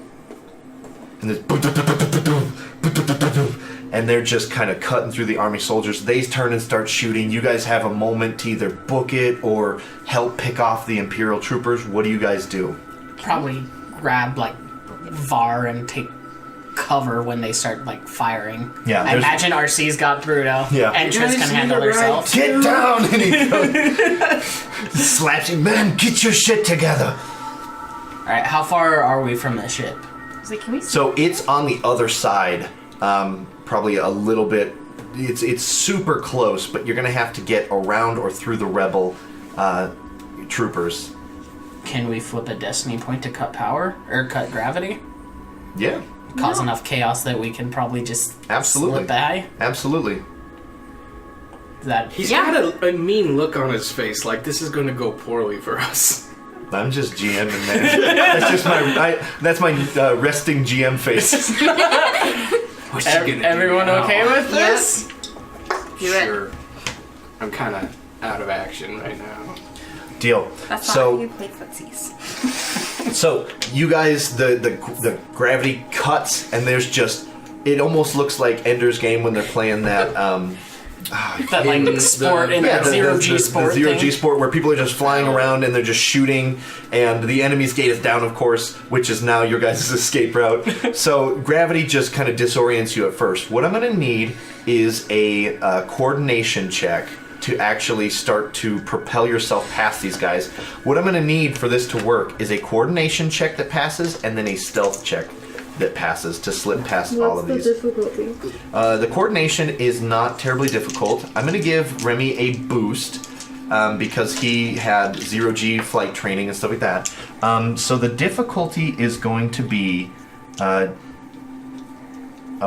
And they're just kind of cutting through the army soldiers. They turn and start shooting. You guys have a moment to either book it or help pick off the Imperial troopers. What do you guys do? Probably grab like Var and take cover when they start like firing. Yeah, I imagine RC's got Bruto. Yeah. And Triz can handle herself. Get down! And he goes, slaps you. Man, get your shit together. Alright, how far are we from the ship? Can we see? So it's on the other side, probably a little bit. It's super close, but you're gonna have to get around or through the rebel troopers. Can we flip a destiny point to cut power or cut gravity? Yeah. Cause enough chaos that we can probably just Absolutely. slip by? Absolutely. He's got a mean look on his face, like this is going to go poorly for us. I'm just GMing, man. That's my resting GM face. Everyone okay with this? Sure. I'm kind of out of action right now. Deal. That's so, not how you play footsies. So you guys, the gravity cuts, and there's just, it almost looks like Ender's Game when they're playing that. That like sport in the zero-G sport the zero-G thing? sport where people are just flying around and they're just shooting, and the enemy's gate is down, of course, which is now your guys' escape route. So gravity just kind of disorients you at first. What I'm going to need is a coordination check to actually start to propel yourself past these guys. What I'm going to need for this to work is a coordination check that passes, and then a stealth check that passes to slip past all of these. What's the difficulty? The coordination is not terribly difficult. I'm going to give Remy a boost because he had zero-G flight training and stuff like that. So the difficulty is going to be a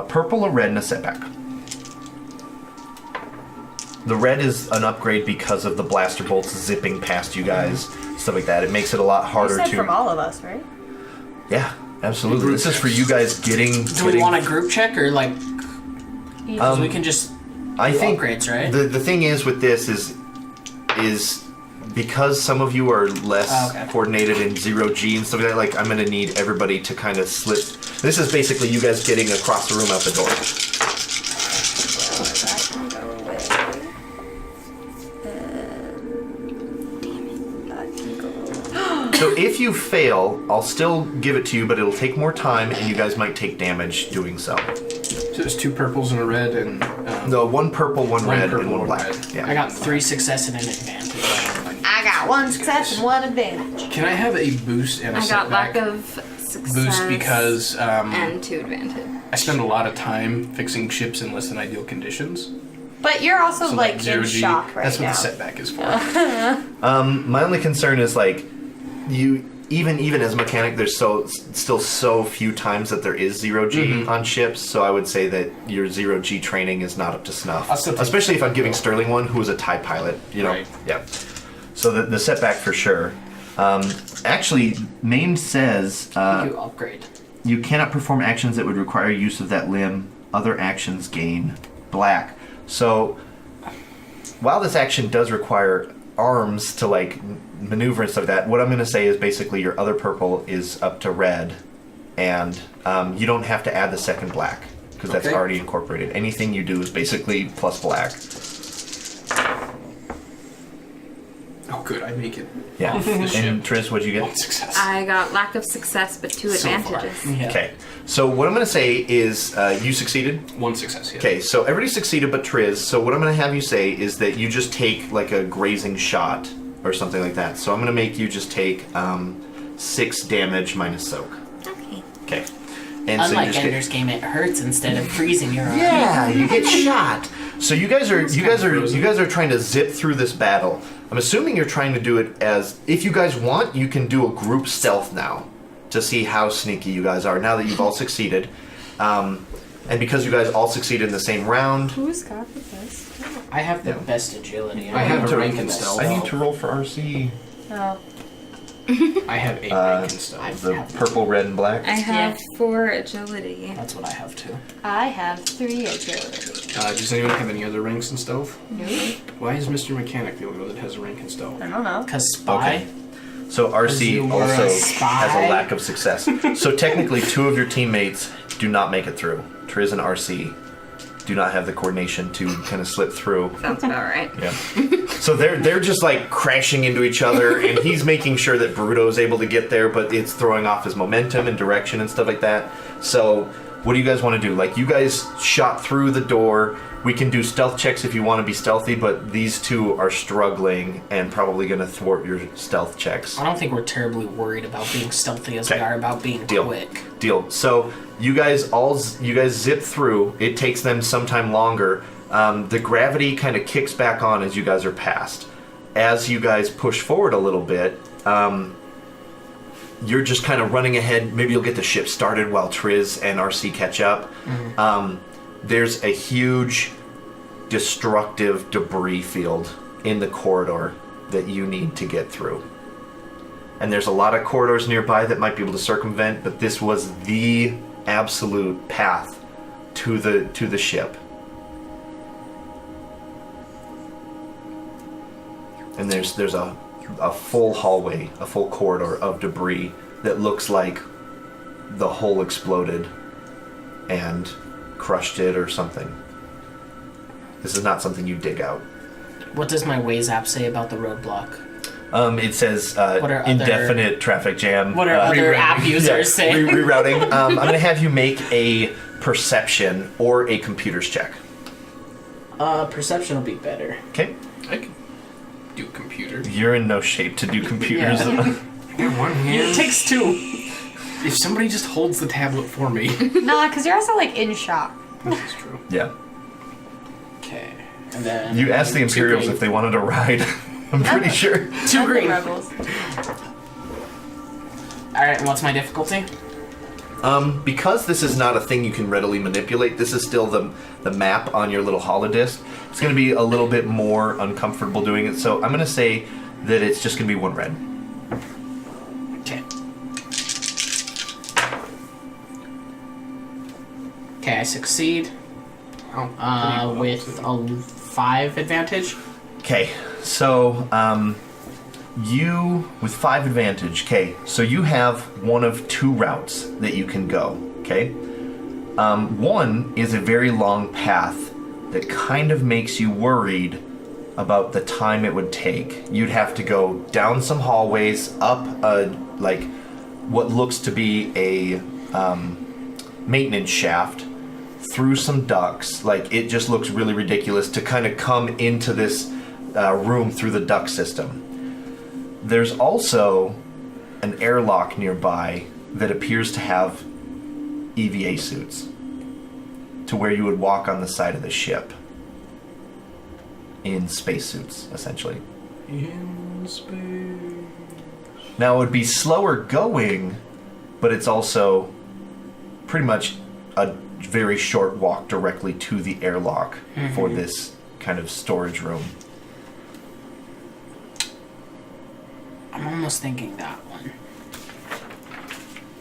purple, a red, and a setback. The red is an upgrade because of the blaster bolts zipping past you guys, stuff like that. It makes it a lot harder You said to. from all of us, right? Yeah, absolutely. This is for you guys getting. Do we want a group check or like? Because we can just. I do think upgrades, right? The thing is with this is because some of you are less coordinated in zero-G and stuff like that. Like I'm gonna need everybody to kind of slip. This is basically you guys getting across the room out the door. So if you fail, I'll still give it to you, but it'll take more time, and you guys might take damage doing so. So there's 2 purples and a red, and No, 1 purple, 1 red, purple, and 1 one black. red. Yeah. I got 3 success and an advantage. I got 1 success and 1 advantage. Can I have a boost and a I got setback? lack of success. Boost because and 2 advantage. I spend a lot of time fixing ships in less than ideal conditions. But you're also So like in 0G, shock right that's what now. the setback is for. My only concern is like you even as a mechanic, there's still so few times that there is 0G on ships. So I would say that your 0G training is not up to snuff, I'll still take especially if I'm giving Sterling one who is a TIE pilot. You know, Right. yeah. So the setback for sure. Actually, name says You upgrade. you cannot perform actions that would require use of that limb. Other actions gain black. So while this action does require arms to like maneuver and stuff like that, what I'm going to say is basically your other purple is up to red, and you don't have to add the second black because that's Okay. already incorporated. Anything you do is basically plus black. Oh, good, I make it. Yeah. The ship. And Triz, what'd you get? 1 success. I got lack of success, but 2 So far. advantages. Yeah. Okay. So what I'm going to say is you succeeded. 1 success, yeah. Okay, so everybody succeeded but Triz. So what I'm going to have you say is that you just take like a grazing shot or something like that. So I'm going to make you just take 6 damage minus soak. Okay. Okay. And so you Unlike just Ender's Game, it hurts instead of freezing your arm. yeah, you get shot. So you guys are trying to zip through this battle. I'm assuming you're trying to do it as if you guys want, you can do a group stealth now to see how sneaky you guys are now that you've all succeeded. And because you guys all succeeded in the same round, Who's got the best? I have the best agility. I have the a rank in rank stealth. I need to roll for RC. Oh. I have 8 rank and stuff. The purple, red, and black. I have 4 agility. That's what I have too. I have 3 agility. Does anyone have any other ranks in stealth? Nope. Why is Mr. Mechanic the only one that has a rank in stealth? I don't know. Because spy. Okay. So RC You were also a spy? has a lack of success. So technically, 2 of your teammates do not make it through. Triz and RC do not have the coordination to kind of slip through. Sounds about right. Yeah. So they're just like crashing into each other, and he's making sure that Bruto's able to get there, but it's throwing off his momentum and direction and stuff like that. So what do you guys want to do? Like, you guys shot through the door. We can do stealth checks if you want to be stealthy, but these 2 are struggling and probably going to thwart your stealth checks. I don't think we're terribly worried about being stealthy as we Okay. are about being Deal. quick. Deal. So you guys zip through. It takes them some time longer. The gravity kind of kicks back on as you guys are past. As you guys push forward a little bit, you're just kind of running ahead. Maybe you'll get the ship started while Triz and RC catch up. There's a huge destructive debris field in the corridor that you need to get through. And there's a lot of corridors nearby that might be able to circumvent, but this was the absolute path to the ship. And there's a full hallway, a full corridor of debris that looks like the hull exploded and crushed it or something. This is not something you dig out. What does my Waze app say about the roadblock? It says What are indefinite traffic jam. What are other rerouting. app users saying? Rerouting. I'm going to have you make a perception or a computers check. Perception will be better. Okay? I can do computer. You're in no shape to do computers. Yeah. I got 1 hand. It takes 2. If somebody just holds the tablet for me. Nah, because you're also like in shock. This is true. Yeah. Okay. And then You asked the Imperials green. if they wanted a ride. I'm pretty sure. 2 green. Rebels. Alright, and what's my difficulty? Because this is not a thing you can readily manipulate, this is still the map on your little holodisc. It's going to be a little bit more uncomfortable doing it, so I'm going to say that it's just going to be 1 red. Okay. Okay, I succeed. Oh, With a 5 advantage. Okay, so you with 5 advantage. Okay, so you have one of 2 routes that you can go. Okay, one is a very long path that kind of makes you worried about the time it would take. You'd have to go down some hallways, up what looks to be a maintenance shaft, through some ducts. Like, it just looks really ridiculous to kind of come into this room through the duct system. There's also an airlock nearby that appears to have EVA suits to where you would walk on the side of the ship in spacesuits, essentially. In space. Now, it would be slower going, but it's also pretty much a very short walk directly to the airlock for this kind of storage room. I'm almost thinking that one.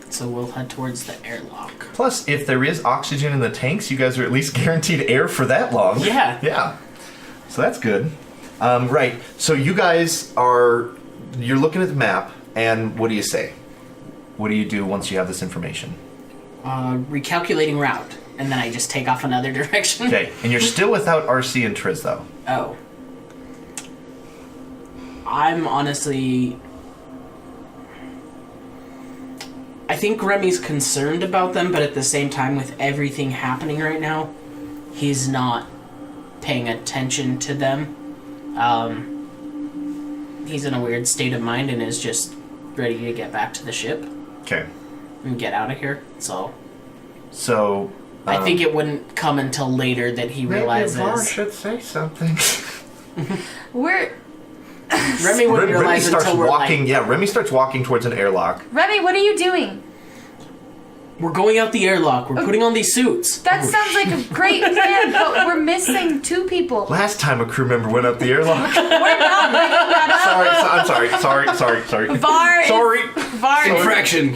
So we'll head towards the airlock. Plus, if there is oxygen in the tanks, you guys are at least guaranteed air for that long. Yeah. Yeah. So that's good. Right. So you guys you're looking at the map, and what do you say? What do you do once you have this information? Recalculating route, and then I just take off another direction. Okay. And you're still without RC and Triz, though. Oh. I'm honestly... I think Remy's concerned about them, but at the same time, with everything happening right now, he's not paying attention to them. He's in a weird state of mind and is just ready to get back to the ship Okay. and get out of here. So I I think it wouldn't come until later that he realizes. Maybe Var should say something. We're Remy wouldn't Remy realize starts until we're walking. like, Yeah, Remy starts walking towards an airlock. Remy, what are you doing? we're going out the airlock. We're putting on these suits. That sounds like a great plan, but we're missing 2 people. Last time a crew member went up the airlock. We're not bringing that I'm sorry. up. Var Sorry. is Infraction.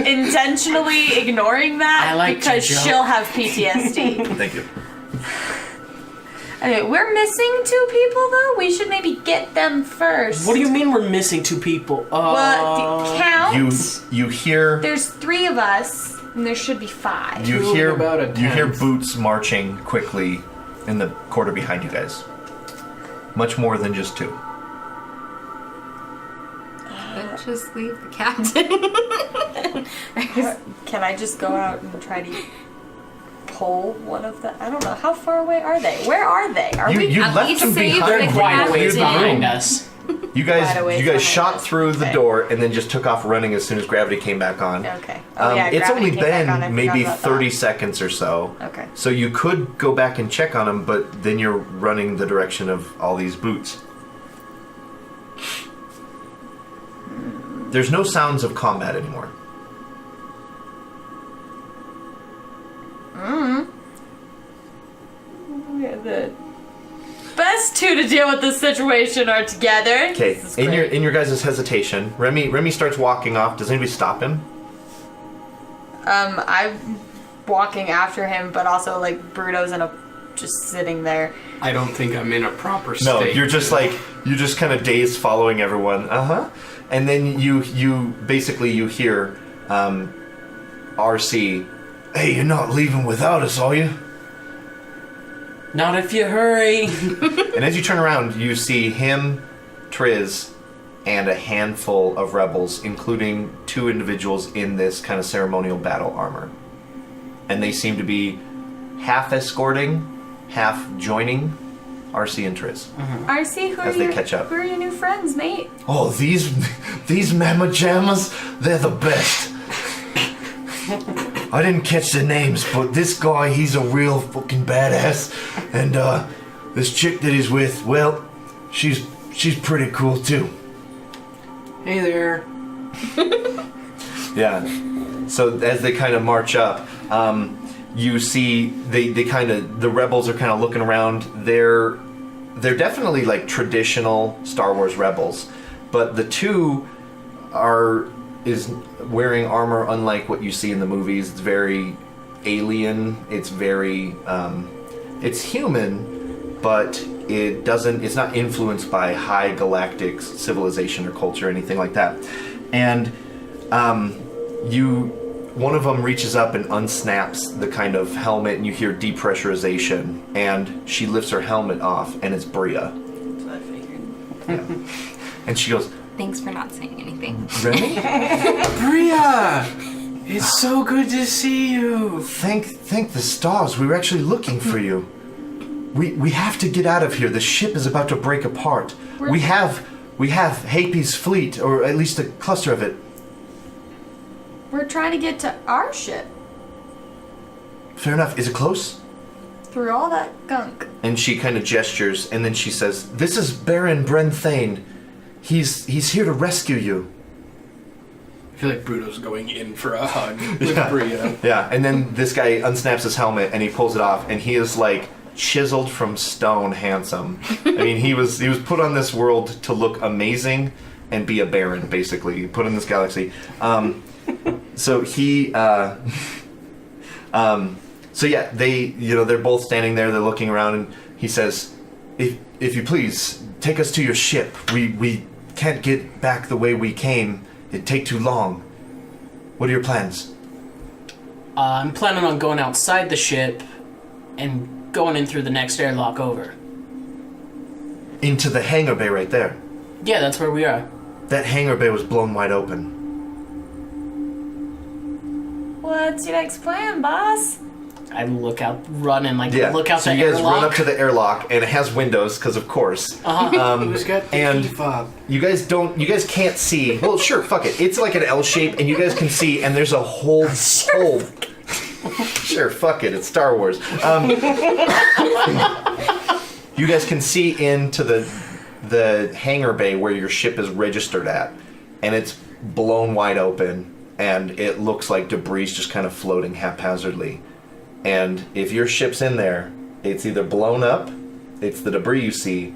intentionally ignoring that I like to because joke. she'll have PTSD. Thank you. Anyway, we're missing 2 people though. We should maybe get them first. What do you mean we're missing 2 people? Well, count. You hear There's 3 of us, and there should be 5. you Two hear about a you hear tenth. boots marching quickly in the quarter behind you guys. Much more than just 2. Let's just leave the captain. Can I just go out and try to pull one of the? I don't know. How far away are they? Where are they? Are we? You at left least them save behind. the They're quite a ways in the room. behind us. You guys Right away you guys from shot us. through the Okay. door and then just took off running as soon as gravity came back on. Okay. Oh yeah. It's gravity only came back on. I been maybe forgot about 30 seconds or so. that. Okay. So you could go back and check on them, but then you're running the direction of all these boots. There's no sounds of combat anymore. The best 2 to deal with this situation are together. Okay, This is in great. your guys' hesitation, Remy starts walking off. Does anybody stop him? I'm walking after him, but also like Bruto's just sitting there. I don't think I'm in a proper state. No, you're just kind of dazed following everyone. And then you hear RC. Hey, you're not leaving without us, are you? Not if you hurry. And as you turn around, you see him, Triz, and a handful of rebels, including 2 individuals in this kind of ceremonial battle armor. And they seem to be half escorting, half joining RC and Triz. RC, who As are they your catch up. who are your new friends, mate? Oh, these mamma jammas, they're the best. I didn't catch the names, but this guy, he's a real fucking badass. And this chick that he's with, well, she's pretty cool too. Hey there. Yeah. So as they kind of march up, you see the rebels are kind of looking around. They're definitely like traditional Star Wars rebels, but the 2 is wearing armor unlike what you see in the movies. It's very alien. It's very it's human, but it's not influenced by high galactic civilization or culture or anything like that. And one of them reaches up and unsnaps the kind of helmet, and you hear depressurization, and she lifts her helmet off, and it's Bria. That's what I figured. Yeah. And she goes, Thanks for not saying anything. Remy? Bria! It's so good to see you. Thank the stars. We were actually looking for you. We have to get out of here. The ship is about to break apart. We have Happy's fleet, or at least a cluster of it. We're trying to get to our ship Fair enough. Is it close? through all that gunk. And she kind of gestures, and then she says, "This is Baron Brenthane. He's here to rescue you." I feel like Bruto's going in for a hug with Bria. Yeah, and then this guy unsnaps his helmet and he pulls it off, and he is like chiseled from stone handsome. I mean, he was put on this world to look amazing and be a baron, basically. Put in this galaxy. So he, so yeah, they're both standing there. They're looking around, and he says, "If you please, take us to your ship. We can't get back the way we came. It'd take too long. What are your plans?" I'm planning on going outside the ship and going in through the next airlock over. Into the hangar bay right there. Yeah, that's where we are. That hangar bay was blown wide open. What's your next plan, boss? I look out, running, like, Yeah. look out so the you guys airlock. run up to the airlock, and it has windows, because of course. Who's got the and key fob? you guys can't see. Well, sure, fuck it. It's like an L shape, and you guys can see, and there's a whole hole. Sure, fuck it. It's Star Wars. You guys can see into the hangar bay where your ship is registered at, and it's blown wide open, and it looks like debris just kind of floating haphazardly. And if your ship's in there, it's either blown up, it's the debris you see,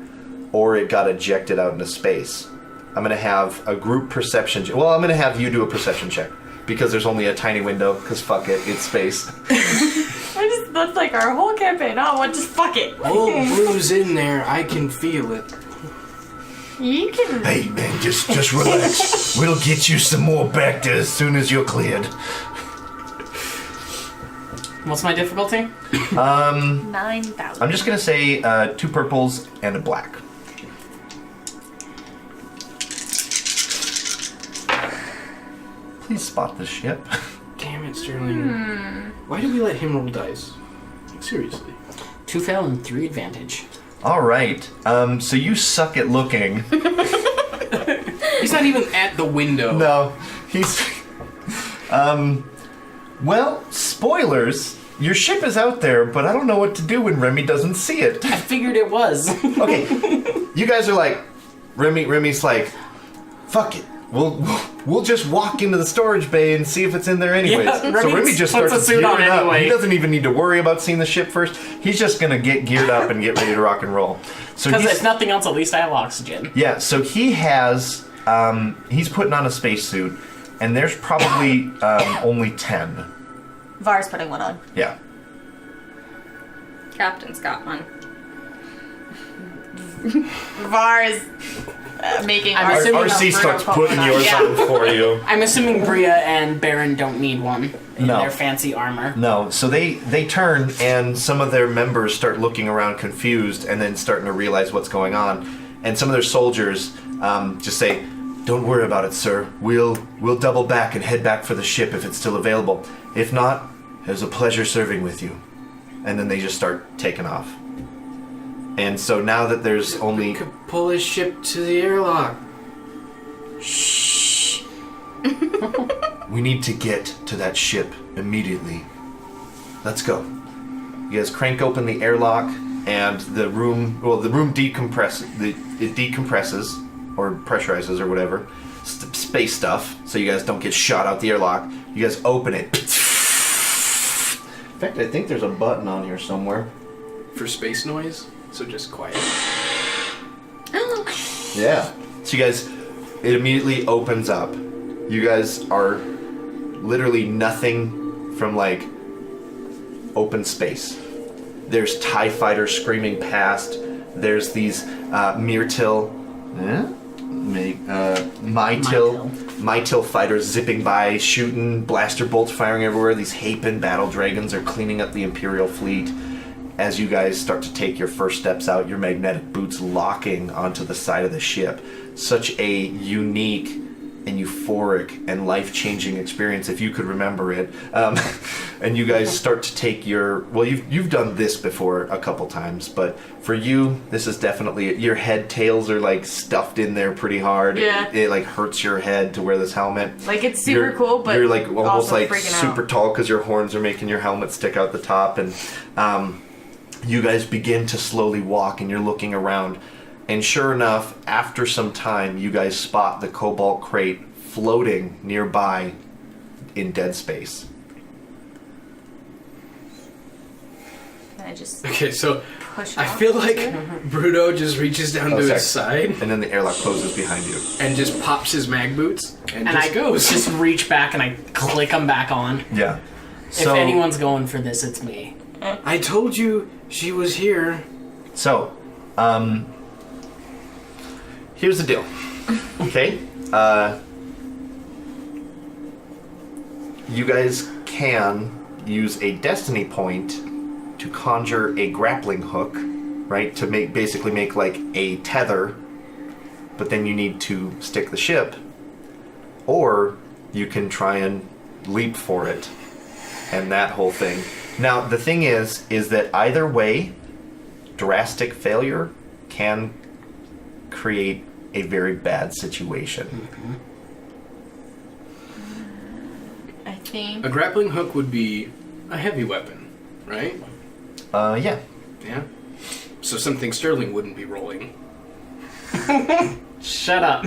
or it got ejected out into space. I'm going to have a group perception check. Well, I'm going to have you do a perception check, because there's only a tiny window, because fuck it, it's space. That's like our whole campaign. Oh, well, just fuck it. Old Blue's in there. I can feel it. You can. Hey, man, just relax. We'll get you some more Bacta as soon as you're cleared. What's my difficulty? 9,000. I'm just going to say 2 purples and a black. Please spot the ship. Damn it, Sterling. Why did we let him roll dice? Like, seriously. 2 fail and 3 advantage. All right. So you suck at looking. He's not even at the window. No, he's. Well, spoilers. Your ship is out there, but I don't know what to do when Remy doesn't see it. I figured it was. Okay, you guys are like, Remy's like, fuck it. We'll just walk into the storage bay and see if it's in there anyways. Yeah, so Remy Remy just puts starts a suit on gearing up. anyway. He doesn't even need to worry about seeing the ship first. He's just gonna get geared up and get ready to rock and roll. So Because he's, if nothing else, at least I have oxygen. yeah, so he has, he's putting on a spacesuit, and there's probably only 10. Var's putting one on. Yeah. Captain's got one. Var is making I'm our assuming RC starts putting on. yours Yeah. on for you. I'm assuming Bria and Baron don't need one in No. their fancy armor. No, so they turn, and some of their members start looking around confused and then starting to realize what's going on. And some of their soldiers just say, "Don't worry about it, sir. We'll double back and head back for the ship if it's still available. If not, it was a pleasure serving with you." And then they just start taking off. And so now that there's only... We could pull his ship to the airlock. We need to get to that ship immediately. Let's go. You guys crank open the airlock, and the room decompresses. It decompresses, or pressurizes, or whatever. Space stuff, so you guys don't get shot out the airlock. You guys open it. In fact, I think there's a button on here somewhere. For space noise, so just quiet. Yeah. So you guys, it immediately opens up. You guys are literally nothing from like open space. There's TIE fighters screaming past. There's these Mytil fighters zipping by, shooting, blaster bolts firing everywhere. These Hapen battle dragons are cleaning up the Imperial fleet. As you guys start to take your first steps out, your magnetic boots locking onto the side of the ship. Such a unique and euphoric and life-changing experience, if you could remember it. And you guys start to take your... Well, you've done this before a couple times, but for you, this is definitely... Your head tails are, like, stuffed in there pretty hard. Yeah. It like, hurts your head to wear this helmet. Like, it's super cool, but you're, like, almost, also like, freaking super out. tall because your horns are making your helmet stick out the top, and you guys begin to slowly walk, and you're looking around. And sure enough, after some time, you guys spot the Kobolt Krayt floating nearby in dead space. Can I just Okay, so push I off feel like closer? Bruto just reaches down to sorry. his side And then the airlock closes behind you. and just pops his mag boots and And just I goes. just reach back and I click them back on. Yeah. If anyone's going for this, it's me. I told you she was here. So, here's the deal. Okay? You guys can use a destiny point to conjure a grappling hook, right? To basically make like a tether, but then you need to stick the ship. Or you can try and leap for it. And that whole thing. Now, the thing is that either way, drastic failure can create a very bad situation. Mm-hmm. I think... A grappling hook would be a heavy weapon, right? Yeah. Yeah. So something Sterling wouldn't be rolling. Shut up.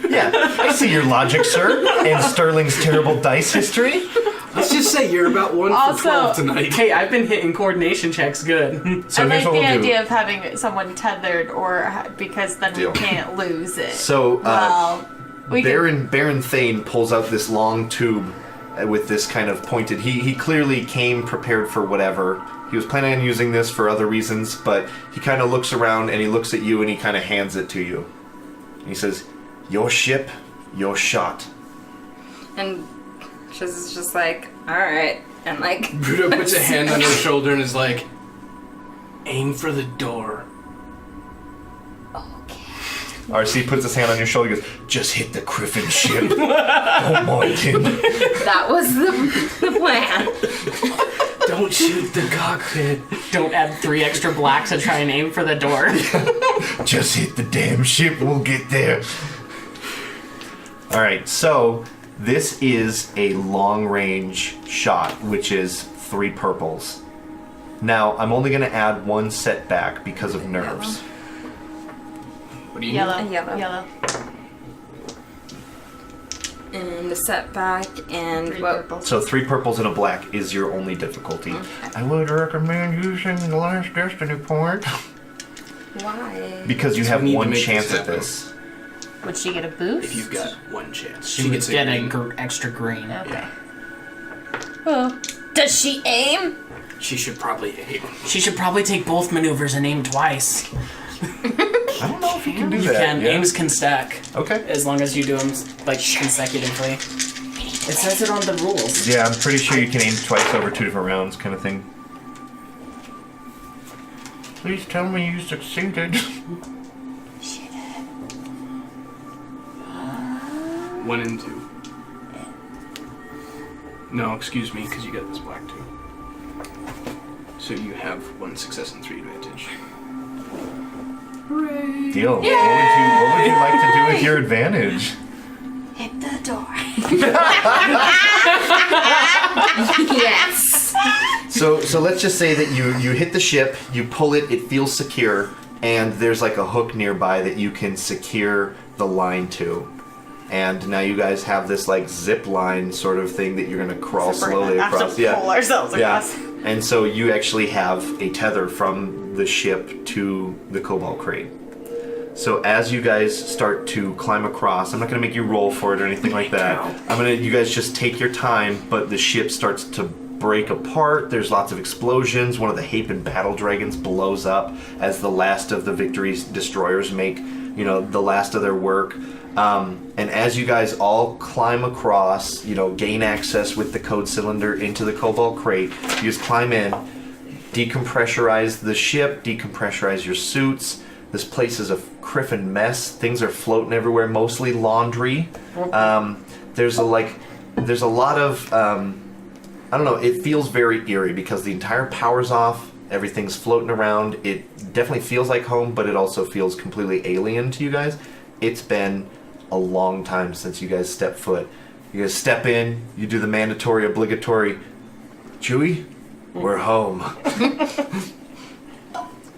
Yeah, I see your logic, sir, and Sterling's terrible dice history. Let's just say you're about 1 Also- for 12 tonight. Hey, I've been hitting coordination checks good. So I here's like what the we'll do. idea of having someone tethered, because then Deal. we can't lose it. So, well, we can... Baron Thane pulls out this long tube with this kind of pointed... He clearly came prepared for whatever. He was planning on using this for other reasons, but he kind of looks around and he looks at you and he kind of hands it to you. He says, "Your ship, your shot." And Triz is just like, alright. And like... Bruto puts a hand on her shoulder and is like, aim for the door. RC puts his hand on your shoulder and goes, "Just hit the Griffin ship. Don't mind him." That was the plan. Don't shoot the cockpit. Don't add 3 extra blacks to try and aim for the door. Just hit the damn ship, we'll get there. Alright, so this is a long-range shot, which is 3 purples. Now, I'm only going to add 1 setback because of nerves. What do you Yellow. Yellow. Yellow. And the setback and 3 what? purples. So 3 purples and a black is your only difficulty. I would recommend using the last destiny point. Why? Because you So have we need to 1 make chance this at this. Would she get a boost? If you've got 1 chance. She gets get a green. extra green. Okay. Yeah. Oh. Does she aim? She should probably aim. She should probably take both maneuvers and aim twice. I don't know if you can do You that. can. yeah. Aims can stack. Okay. As long as you do them, like, consecutively. It says it on the rules. Yeah, I'm pretty sure you can aim twice over 2 different rounds, kind of thing. Please tell me you succeeded. 1 and 2. No, excuse me, because you got this black too. So you have 1 success and 3 advantage. Deal. What would you like to do with your advantage? Hit the door. Yes. So let's just say that you hit the ship, you pull it, it feels secure, and there's like a hook nearby that you can secure the line to. And now you guys have this like zip line sort of thing that you're gonna crawl So we're gonna slowly have across. to pull ourselves across. And so you actually have a tether from the ship to the Kobolt Krayt. So as you guys start to climb across, I'm not gonna make you roll for it or anything like that. You guys just take your time, but the ship starts to break apart. There's lots of explosions. One of the Hapen battle dragons blows up as the last of the Victory's destroyers make, the last of their work. And as you guys all climb across, gain access with the code cylinder into the Kobolt Krayt, you just climb in, decompressurize the ship, decompressurize your suits, This place is a criffin mess. Things are floating everywhere, mostly laundry. There's a lot of I don't know. It feels very eerie because the entire power's off. Everything's floating around. It definitely feels like home, but it also feels completely alien to you guys. It's been a long time since you guys stepped foot. You guys step in. You do the mandatory, obligatory. Chewie, we're home.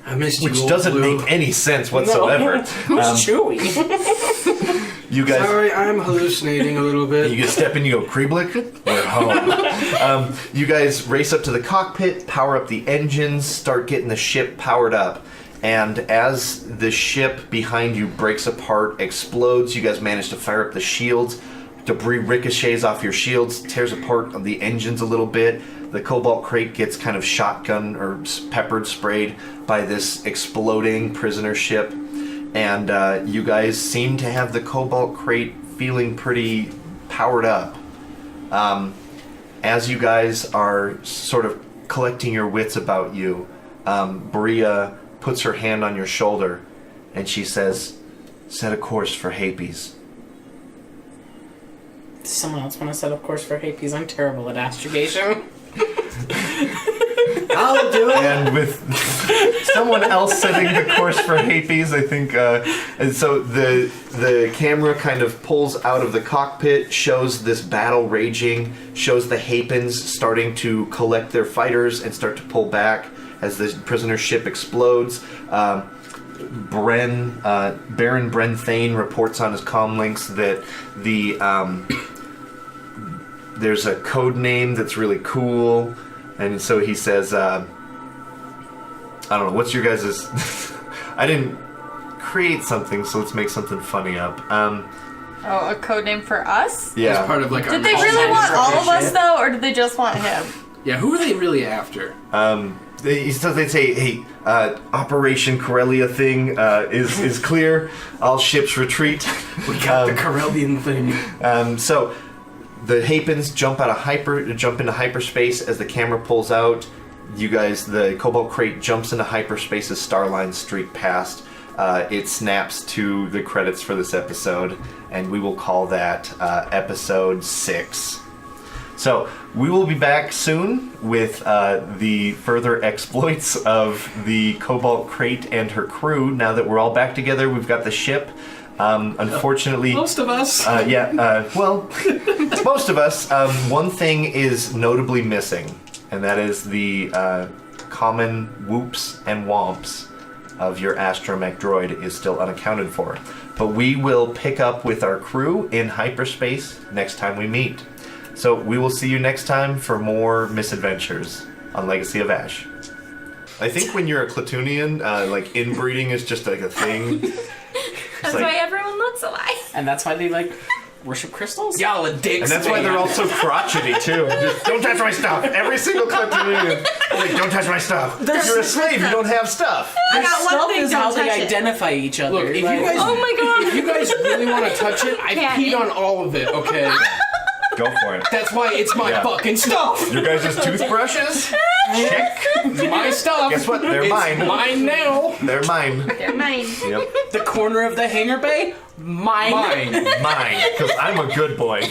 I missed you, Which old doesn't Blue. make any sense whatsoever. Who's Chewy? You guys. Sorry, I'm hallucinating a little bit. You guys step in, you go, Kreeblik, we're home. You guys race up to the cockpit, power up the engines, start getting the ship powered up. And as the ship behind you breaks apart, explodes, you guys manage to fire up the shields. Debris ricochets off your shields, tears apart the engines a little bit. The Kobolt Krayt gets kind of shotgun or peppered sprayed by this exploding prisoner ship. And you guys seem to have the Kobolt Krayt feeling pretty powered up. As you guys are sort of collecting your wits about you, Bria puts her hand on your shoulder and she says, "Set a course for Hapes." Does someone else want to set up course for Hapes? I'm terrible at astrogation. I'll do it. And with someone else setting the course for Hapes, I think, and so the camera kind of pulls out of the cockpit, shows this battle raging, shows the Hapens starting to collect their fighters and start to pull back as the prisoner ship explodes. Baron Bren Thane reports on his comlinks that there's a code name that's really cool, and so he says, I don't know, what's your guys'... I didn't create something, so let's make something funny up. Oh, a code name for us? Yeah. As part of like our Did they really mission. want all of us though, or did they just want him? Yeah, who are they really after? They say, hey, Operation Corellia thing is clear. All ships retreat. We got the Corellian thing. So the Hapens jump into hyperspace as the camera pulls out. You guys, the Kobolt Krayt jumps into hyperspace as Starlines streak past. It snaps to the credits for this episode, and we will call that episode 6. So we will be back soon with the further exploits of the Kobolt Krayt and her crew. Now that we're all back together, we've got the ship. Unfortunately, Most of us. Well, most of us. One thing is notably missing, and that is the common whoops and womps of your astromech droid is still unaccounted for. But we will pick up with our crew in hyperspace next time we meet. So we will see you next time for more misadventures on Legacy of Ash. I think when you're a Clatoonian, like inbreeding is just like a thing. That's like- why everyone looks alike. And that's why they, like, worship crystals? Y'all a dicks. And that's why they're all so crotchety too. Just, don't touch my stuff. Every single Clatoonian, like, don't touch my stuff. You're a slave. You don't have stuff. I got one Stealth thing, is how don't they touch it. identify each other. Look, if like- you guys, Oh my God. if you guys really want to touch it, I Can't. peed on all of it. Okay, Go for it. that's why it's my Yeah. fucking stuff. You guys' toothbrushes? Check. My stuff. Guess what? They're It's mine. Mine now. They're mine. They're mine. Yep. the corner of the hangar bay? Mine. Mine. Mine. Because I'm a good boy.